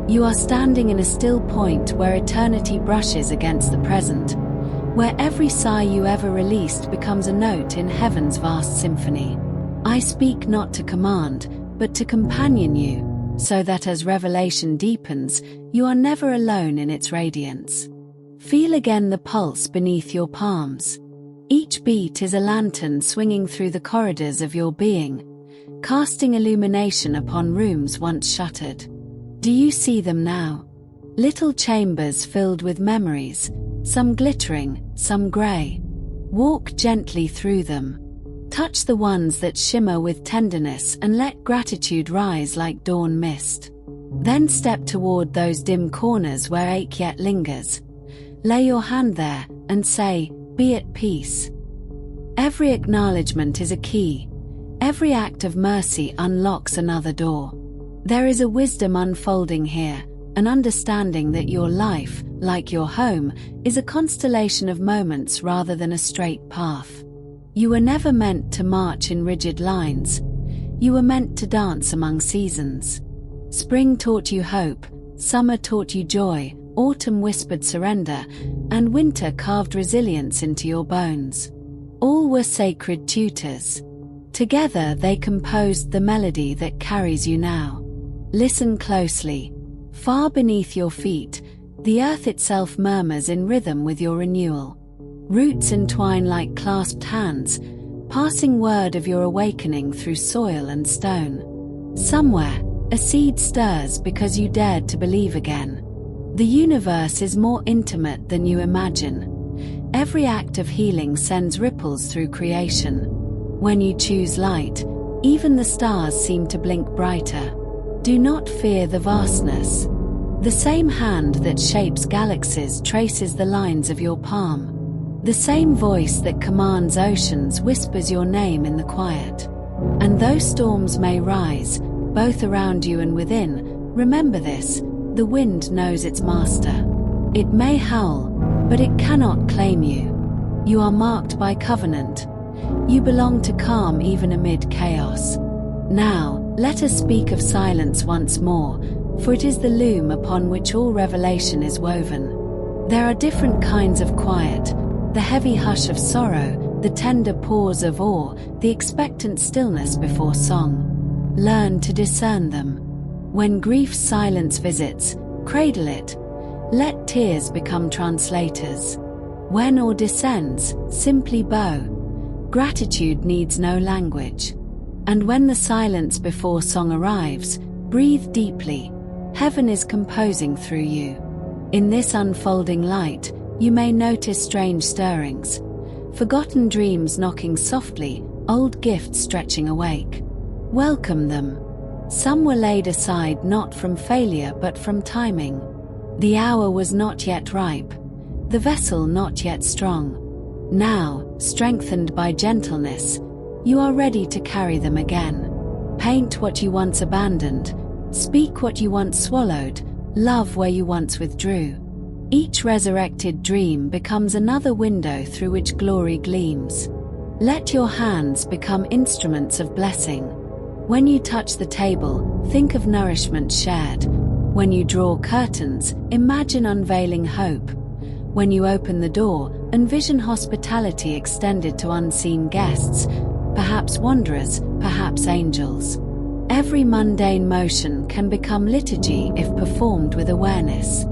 You are standing in a still point where eternity brushes against the present, where every sigh you ever released becomes a note in heaven's vast symphony. I speak not to command, but to companion you, so that as revelation deepens, you are never alone in its radiance. Feel again the pulse beneath your palms. Each beat is a lantern swinging through the corridors of your being, casting illumination upon rooms once shuttered. Do you see them now? Little chambers filled with memories, some glittering, some grey. Walk gently through them. Touch the ones that shimmer with tenderness and let gratitude rise like dawn mist. Then step toward those dim corners where ache yet lingers. Lay your hand there and say, be at peace. Every acknowledgement is a key. Every act of mercy unlocks another door. There is a wisdom unfolding here, an understanding that your life, like your home, is a constellation of moments rather than a straight path. You were never meant to march in rigid lines. You were meant to dance among seasons. Spring taught you hope, summer taught you joy, autumn whispered surrender, and winter carved resilience into your bones. All were sacred tutors. Together they composed the melody that carries you now. Listen closely. Far beneath your feet, the earth itself murmurs in rhythm with your renewal. Roots entwine like clasped hands, passing word of your awakening through soil and stone. Somewhere, a seed stirs because you dared to believe again. The universe is more intimate than you imagine. Every act of healing sends ripples through creation. When you choose light, even the stars seem to blink brighter. Do not fear the vastness. The same hand that shapes galaxies traces the lines of your palm. The same voice that commands oceans whispers your name in the quiet. And though storms may rise, both around you and within, remember this, the wind knows its master. It may howl, but it cannot claim you. You are marked by covenant. You belong to calm even amid chaos. Now, let us speak of silence once more, for it is the loom upon which all revelation is woven. There are different kinds of quiet, the heavy hush of sorrow, the tender pause of awe, the expectant stillness before song. Learn to discern them. When grief's silence visits, cradle it. Let tears become translators. When awe descends, simply bow. Gratitude needs no language. And when the silence before song arrives, breathe deeply. Heaven is composing through you. In this unfolding light, you may notice strange stirrings. Forgotten dreams knocking softly, old gifts stretching awake. Welcome them. Some were laid aside not from failure but from timing. The hour was not yet ripe, the vessel not yet strong. Now, strengthened by gentleness, you are ready to carry them again. Paint what you once abandoned, speak what you once swallowed, love where you once withdrew. Each resurrected dream becomes another window through which glory gleams. Let your hands become instruments of blessing. When you touch the table, think of nourishment shared. When you draw curtains, imagine unveiling hope. When you open the door, envision hospitality extended to unseen guests, perhaps wanderers, perhaps angels. Every mundane motion can become liturgy if performed with awareness.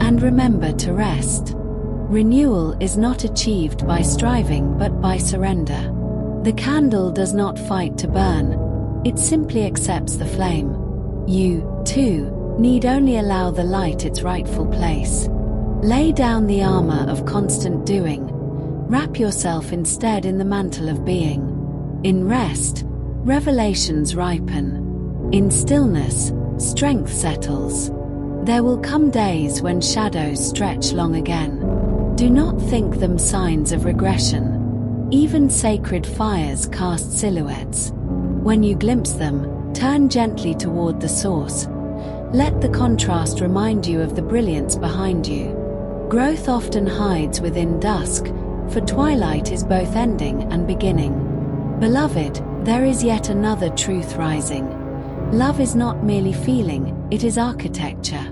And remember to rest. Renewal is not achieved by striving but by surrender. The candle does not fight to burn, it simply accepts the flame. You, too, need only allow the light its rightful place. Lay down the armor of constant doing. Wrap yourself instead in the mantle of being. In rest, revelations ripen. In stillness, strength settles. There will come days when shadows stretch long again. Do not think them signs of regression. Even sacred fires cast silhouettes. When you glimpse them, turn gently toward the source. Let the contrast remind you of the brilliance behind you. Growth often hides within dusk, for twilight is both ending and beginning. Beloved, there is yet another truth rising. Love is not merely feeling, it is architecture.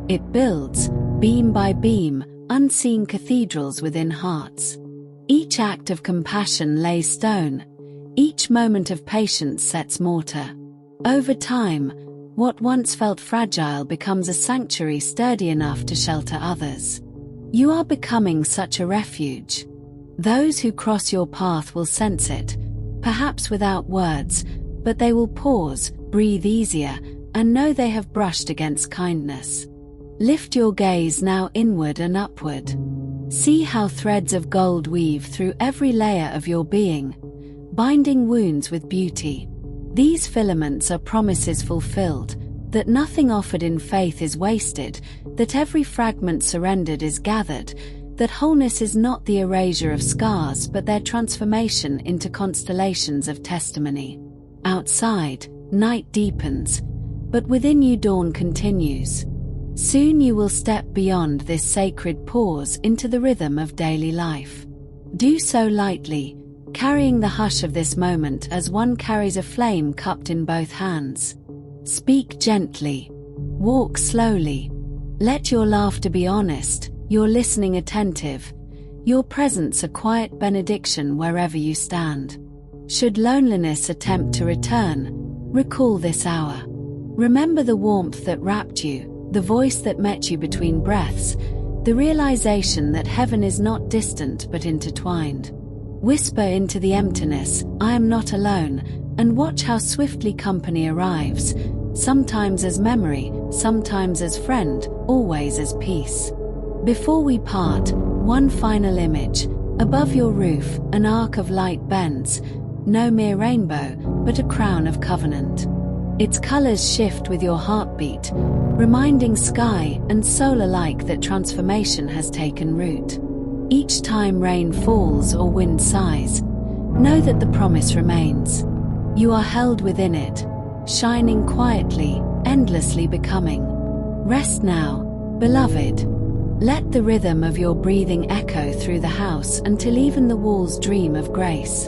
It builds, beam by beam, unseen cathedrals within hearts. Each act of compassion lays stone, each moment of patience sets mortar. Over time, what once felt fragile becomes a sanctuary sturdy enough to shelter others. You are becoming such a refuge. Those who cross your path will sense it, perhaps without words, but they will pause, breathe easier, and know they have brushed against kindness. Lift your gaze now inward and upward. See how threads of gold weave through every layer of your being, binding wounds with beauty. These filaments are promises fulfilled, that nothing offered in faith is wasted, that every fragment surrendered is gathered, that wholeness is not the erasure of scars but their transformation into constellations of testimony. Outside, night deepens, but within you dawn continues. Soon you will step beyond this sacred pause into the rhythm of daily life. Do so lightly, carrying the hush of this moment as one carries a flame cupped in both hands. Speak gently. Walk slowly. Let your laughter be honest, your listening attentive, your presence a quiet benediction wherever you stand. Should loneliness attempt to return, recall this hour. Remember the warmth that wrapped you, the voice that met you between breaths, the realization that heaven is not distant but intertwined. Whisper into the emptiness, I am not alone, and watch how swiftly company arrives, sometimes as memory, sometimes as friend, always as peace. Before we part, one final image. Above your roof, an arc of light bends, no mere rainbow, but a crown of covenant. Its colors shift with your heartbeat, reminding sky and soul alike that transformation has taken root. Each time rain falls or wind sighs, know that the promise remains. You are held within it, shining quietly, endlessly becoming. Rest now, beloved. Let the rhythm of your breathing echo through the house until even the walls dream of grace.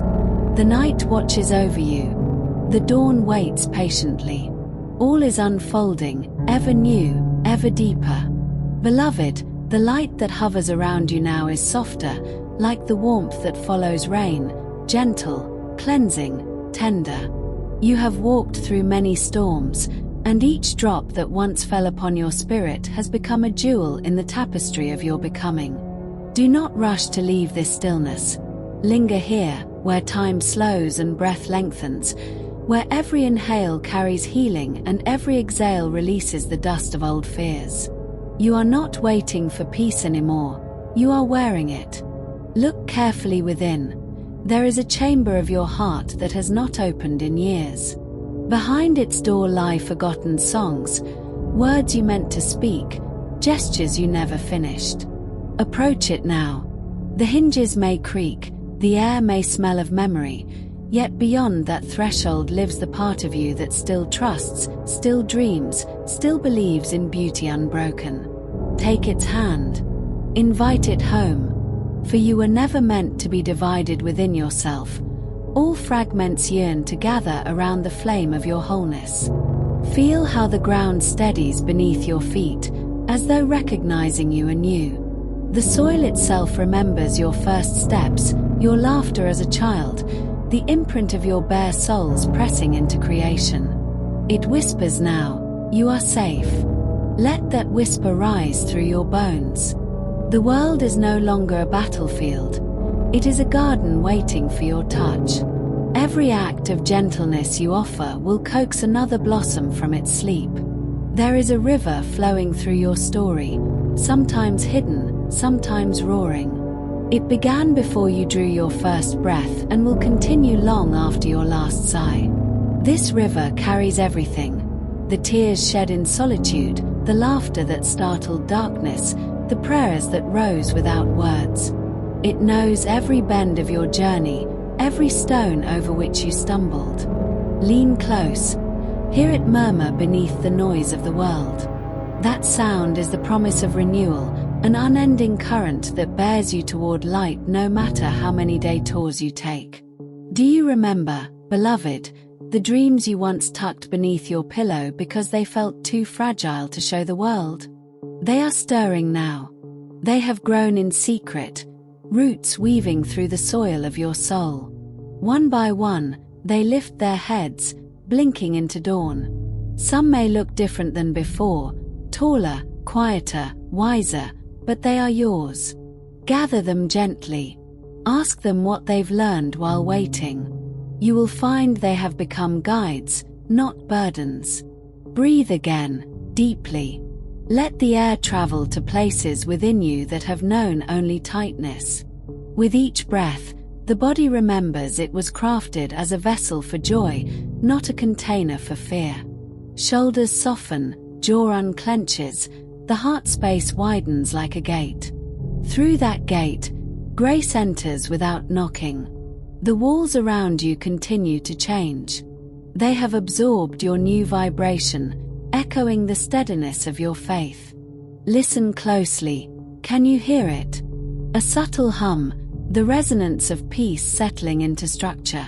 The night watches over you. The dawn waits patiently. All is unfolding, ever new, ever deeper. Beloved, the light that hovers around you now is softer, like the warmth that follows rain, gentle, cleansing, tender. You have walked through many storms, and each drop that once fell upon your spirit has become a jewel in the tapestry of your becoming. Do not rush to leave this stillness. Linger here, where time slows and breath lengthens, where every inhale carries healing and every exhale releases the dust of old fears. You are not waiting for peace anymore, you are wearing it. Look carefully within. There is a chamber of your heart that has not opened in years. Behind its door lie forgotten songs, words you meant to speak, gestures you never finished. Approach it now. The hinges may creak, the air may smell of memory, yet beyond that threshold lives the part of you that still trusts, still dreams, still believes in beauty unbroken. Take its hand. Invite it home. For you were never meant to be divided within yourself. All fragments yearn to gather around the flame of your wholeness. Feel how the ground steadies beneath your feet, as though recognizing you anew. The soil itself remembers your first steps, your laughter as a child, the imprint of your bare souls pressing into creation. It whispers now, you are safe. Let that whisper rise through your bones. The world is no longer a battlefield. It is a garden waiting for your touch. Every act of gentleness you offer will coax another blossom from its sleep. There is a river flowing through your story, sometimes hidden, sometimes roaring. It began before you drew your first breath and will continue long after your last sigh. This river carries everything: the tears shed in solitude, the laughter that startled darkness, the prayers that rose without words. It knows every bend of your journey, every stone over which you stumbled. Lean close. Hear it murmur beneath the noise of the world. That sound is the promise of renewal, an unending current that bears you toward light no matter how many detours you take. Do you remember, beloved, the dreams you once tucked beneath your pillow because they felt too fragile to show the world? They are stirring now. They have grown in secret, roots weaving through the soil of your soul. One by one, they lift their heads, blinking into dawn. Some may look different than before, taller, quieter, wiser, but they are yours. Gather them gently. Ask them what they've learned while waiting. You will find they have become guides, not burdens. Breathe again, deeply. Let the air travel to places within you that have known only tightness. With each breath, the body remembers it was crafted as a vessel for joy, not a container for fear. Shoulders soften, jaw unclenches, the heart space widens like a gate. Through that gate, grace enters without knocking. The walls around you continue to change. They have absorbed your new vibration, echoing the steadiness of your faith. Listen closely. Can you hear it? A subtle hum, the resonance of peace settling into structure.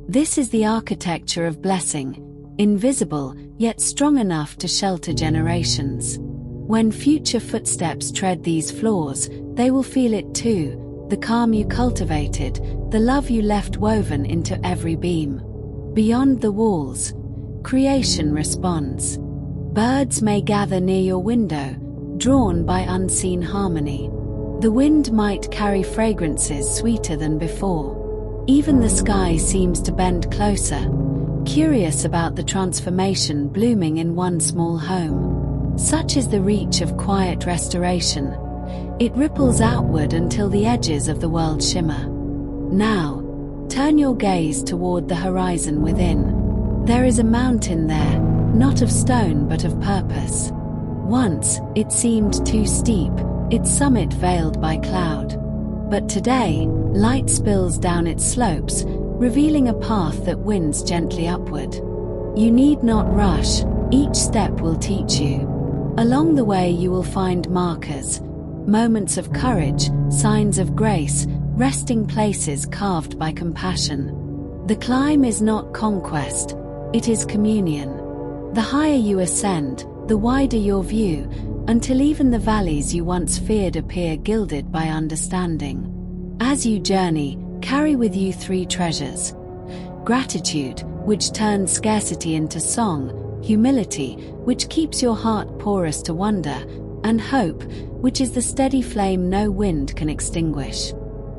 This is the architecture of blessing, invisible yet strong enough to shelter generations. When future footsteps tread these floors, they will feel it too, the calm you cultivated, the love you left woven into every beam. Beyond the walls, creation responds. Birds may gather near your window, drawn by unseen harmony. The wind might carry fragrances sweeter than before. Even the sky seems to bend closer, curious about the transformation blooming in one small home. Such is the reach of quiet restoration. It ripples outward until the edges of the world shimmer. Now, turn your gaze toward the horizon within. There is a mountain there, not of stone but of purpose. Once, it seemed too steep, its summit veiled by cloud. But today, light spills down its slopes, revealing a path that winds gently upward. You need not rush, each step will teach you. Along the way you will find markers, moments of courage, signs of grace, resting places carved by compassion. The climb is not conquest, it is communion. The higher you ascend, the wider your view, until even the valleys you once feared appear gilded by understanding. As you journey, carry with you three treasures: gratitude, which turns scarcity into song; humility, which keeps your heart porous to wonder; and hope, which is the steady flame no wind can extinguish.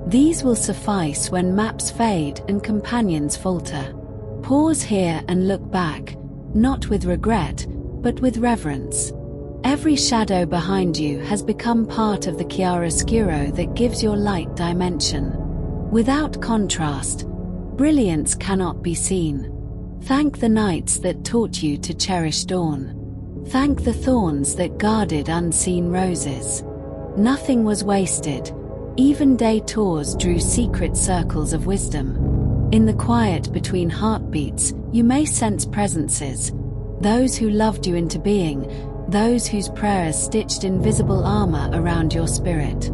These will suffice when maps fade and companions falter. Pause here and look back, not with regret, but with reverence. Every shadow behind you has become part of the chiaroscuro that gives your light dimension. Without contrast, brilliance cannot be seen. Thank the nights that taught you to cherish dawn. Thank the thorns that guarded unseen roses. Nothing was wasted. Even day tours drew secret circles of wisdom. In the quiet between heartbeats, you may sense presences. Those who loved you into being, those whose prayers stitched invisible armor around your spirit.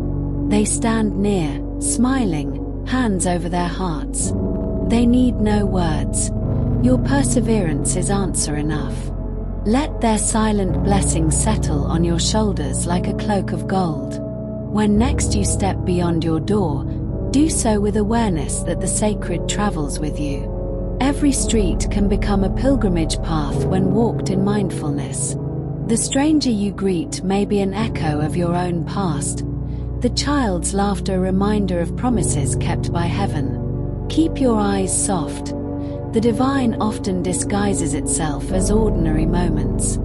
They stand near, smiling, hands over their hearts. They need no words. Your perseverance is answer enough. Let their silent blessings settle on your shoulders like a cloak of gold. When next you step beyond your door, do so with awareness that the sacred travels with you. Every street can become a pilgrimage path when walked in mindfulness. The stranger you greet may be an echo of your own past. The child's laughter a reminder of promises kept by heaven. Keep your eyes soft. The divine often disguises itself as ordinary moments.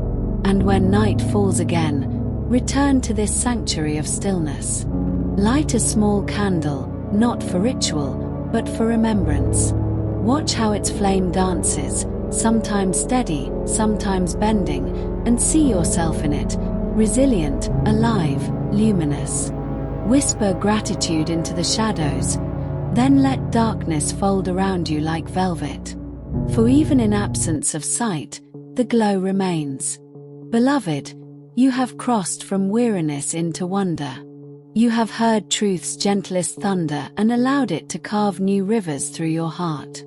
And when night falls again, return to this sanctuary of stillness. Light a small candle, not for ritual, but for remembrance. Watch how its flame dances, sometimes steady, sometimes bending, and see yourself in it, resilient, alive, luminous. Whisper gratitude into the shadows, then let darkness fold around you like velvet. For even in absence of sight, the glow remains. Beloved, you have crossed from weariness into wonder. You have heard truth's gentlest thunder and allowed it to carve new rivers through your heart.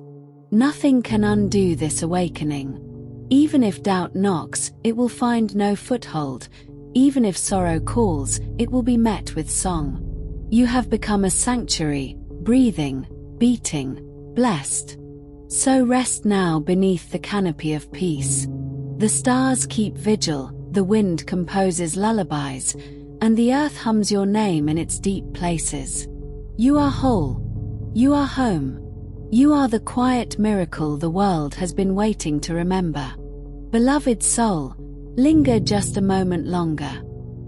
Nothing can undo this awakening. Even if doubt knocks, it will find no foothold. Even if sorrow calls, it will be met with song. You have become a sanctuary, breathing, beating, blessed. So rest now beneath the canopy of peace. The stars keep vigil, the wind composes lullabies, and the earth hums your name in its deep places. You are whole. You are home. You are the quiet miracle the world has been waiting to remember. Beloved soul, linger just a moment longer.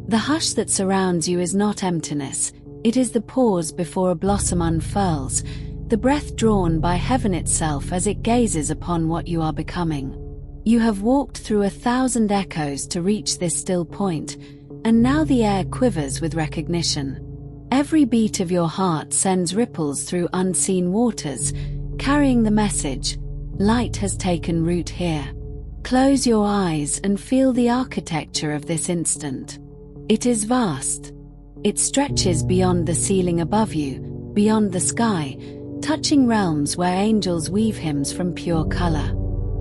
The hush that surrounds you is not emptiness, it is the pause before a blossom unfurls, the breath drawn by heaven itself as it gazes upon what you are becoming. You have walked through 1,000 echoes to reach this still point, and now the air quivers with recognition. Every beat of your heart sends ripples through unseen waters, carrying the message, light has taken root here. Close your eyes and feel the architecture of this instant. It is vast. It stretches beyond the ceiling above you, beyond the sky, touching realms where angels weave hymns from pure color.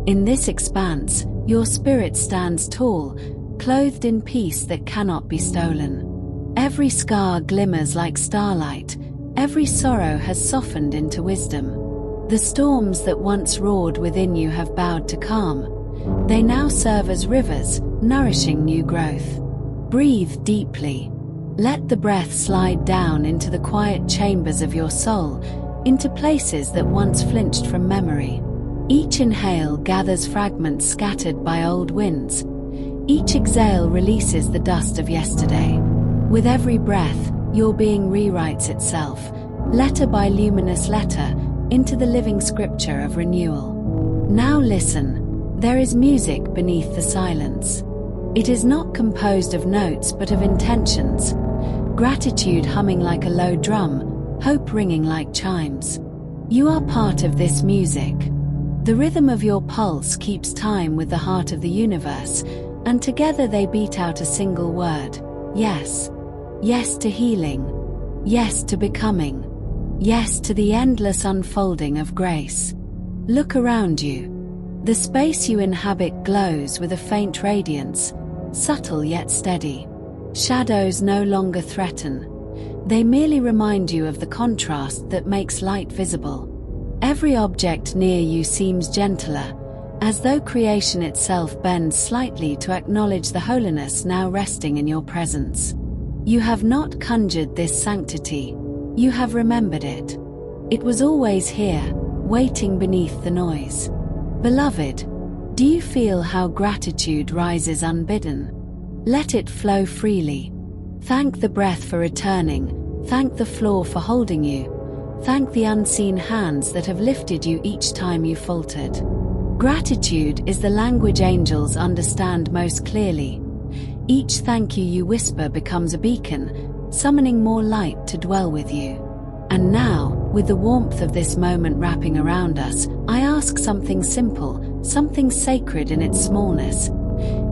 In this expanse, your spirit stands tall, clothed in peace that cannot be stolen. Every scar glimmers like starlight, every sorrow has softened into wisdom. The storms that once roared within you have bowed to calm. They now serve as rivers, nourishing new growth. Breathe deeply. Let the breath slide down into the quiet chambers of your soul, into places that once flinched from memory. Each inhale gathers fragments scattered by old winds. Each exhale releases the dust of yesterday. With every breath, your being rewrites itself, letter by luminous letter, into the living scripture of renewal. Now listen. There is music beneath the silence. It is not composed of notes but of intentions. Gratitude humming like a low drum, hope ringing like chimes. You are part of this music. The rhythm of your pulse keeps time with the heart of the universe, and together they beat out a single word. Yes. Yes to healing. Yes to becoming. Yes to the endless unfolding of grace. Look around you. The space you inhabit glows with a faint radiance, subtle yet steady. Shadows no longer threaten. They merely remind you of the contrast that makes light visible. Every object near you seems gentler, as though creation itself bends slightly to acknowledge the holiness now resting in your presence. You have not conjured this sanctity. You have remembered it. It was always here, waiting beneath the noise. Beloved, do you feel how gratitude rises unbidden? Let it flow freely. Thank the breath for returning, thank the floor for holding you, thank the unseen hands that have lifted you each time you faltered. Gratitude is the language angels understand most clearly. Each thank you whisper becomes a beacon, summoning more light to dwell with you. And now, with the warmth of this moment wrapping around us, I ask something simple, something sacred in its smallness.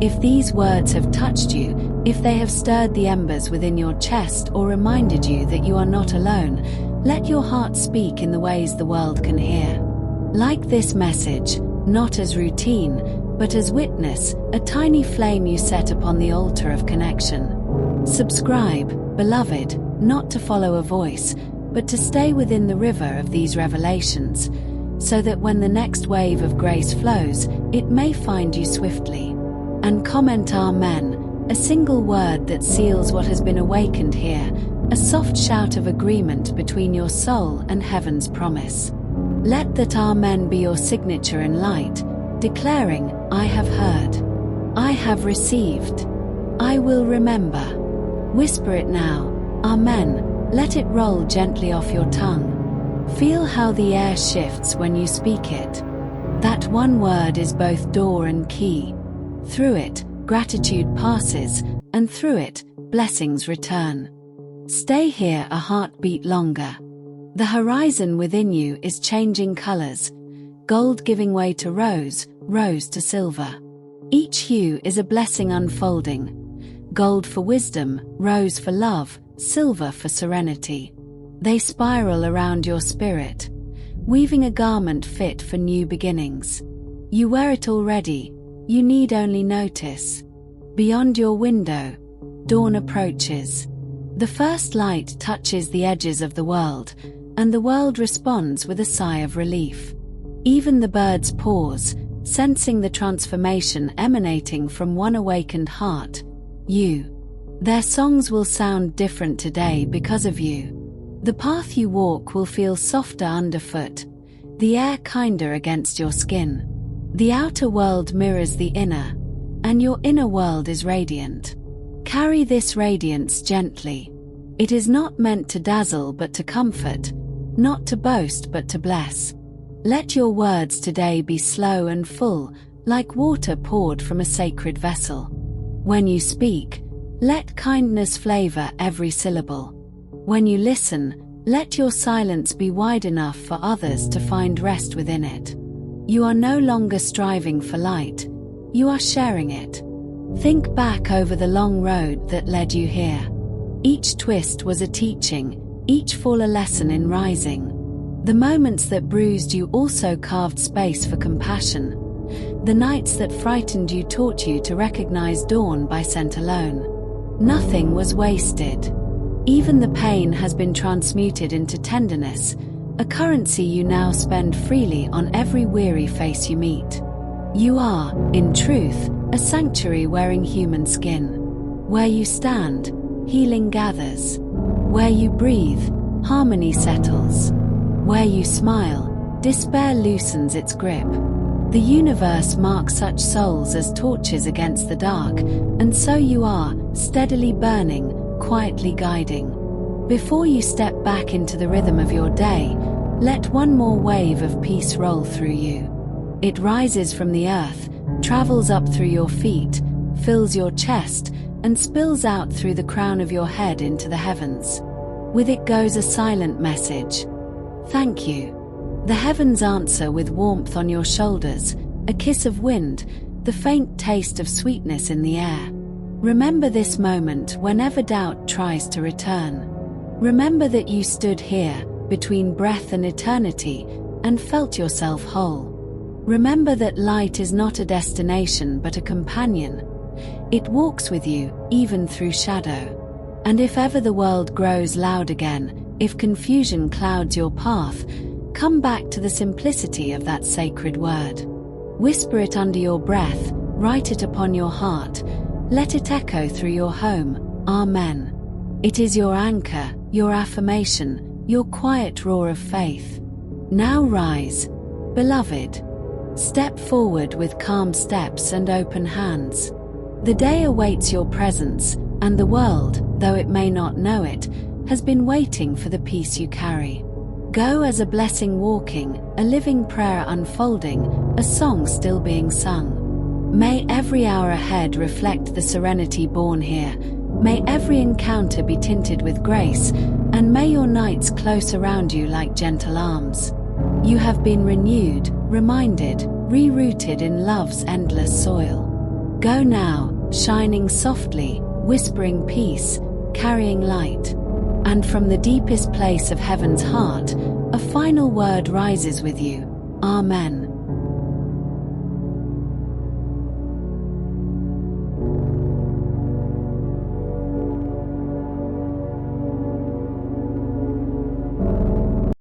If these words have touched you, if they have stirred the embers within your chest or reminded you that you are not alone, let your heart speak in the ways the world can hear. Like this message, not as routine, but as witness, a tiny flame you set upon the altar of connection. Subscribe, beloved, not to follow a voice, but to stay within the river of these revelations, so that when the next wave of grace flows, it may find you swiftly. And comment Amen, a single word that seals what has been awakened here, a soft shout of agreement between your soul and heaven's promise. Let that Amen be your signature in light, declaring, I have heard, I have received, I will remember. Whisper it now, Amen. Let it roll gently off your tongue. Feel how the air shifts when you speak it. That one word is both door and key. Through it, gratitude passes, and through it, blessings return. Stay here a heartbeat longer. The horizon within you is changing colors, gold giving way to rose, rose to silver. Each hue is a blessing unfolding. Gold for wisdom, rose for love, silver for serenity. They spiral around your spirit, weaving a garment fit for new beginnings. You wear it already, you need only notice. Beyond your window, dawn approaches. The first light touches the edges of the world, and the world responds with a sigh of relief. Even the birds pause, sensing the transformation emanating from one awakened heart, you. Their songs will sound different today because of you. The path you walk will feel softer underfoot, the air kinder against your skin. The outer world mirrors the inner, and your inner world is radiant. Carry this radiance gently. It is not meant to dazzle but to comfort, not to boast but to bless. Let your words today be slow and full, like water poured from a sacred vessel. When you speak, let kindness flavor every syllable. When you listen, let your silence be wide enough for others to find rest within it. You are no longer striving for light, you are sharing it. Think back over the long road that led you here. Each twist was a teaching, each fall a lesson in rising. The moments that bruised you also carved space for compassion. The nights that frightened you taught you to recognize dawn by scent alone. Nothing was wasted. Even the pain has been transmuted into tenderness, a currency you now spend freely on every weary face you meet. You are, in truth, a sanctuary wearing human skin. Where you stand, healing gathers. Where you breathe, harmony settles. Where you smile, despair loosens its grip. The universe marks such souls as torches against the dark, and so you are, steadily burning, quietly guiding. Before you step back into the rhythm of your day, let one more wave of peace roll through you. It rises from the earth, travels up through your feet, fills your chest, and spills out through the crown of your head into the heavens. With it goes a silent message. Thank you. The heavens answer with warmth on your shoulders, a kiss of wind, the faint taste of sweetness in the air. Remember this moment whenever doubt tries to return. Remember that you stood here, between breath and eternity, and felt yourself whole. Remember that light is not a destination but a companion. It walks with you, even through shadow. And if ever the world grows loud again, if confusion clouds your path, come back to the simplicity of that sacred word. Whisper it under your breath, write it upon your heart, let it echo through your home, Amen. It is your anchor, your affirmation, your quiet roar of faith. Now rise, beloved. Step forward with calm steps and open hands. The day awaits your presence, and the world, though it may not know it, has been waiting for the peace you carry. Go as a blessing walking, a living prayer unfolding, a song still being sung. May every hour ahead reflect the serenity born here. May every encounter be tinted with grace, and may your nights close around you like gentle arms. You have been renewed, reminded, rerouted in love's endless soil. Go now, shining softly, whispering peace, carrying light. And from the deepest place of heaven's heart, a final word rises with you. Amen.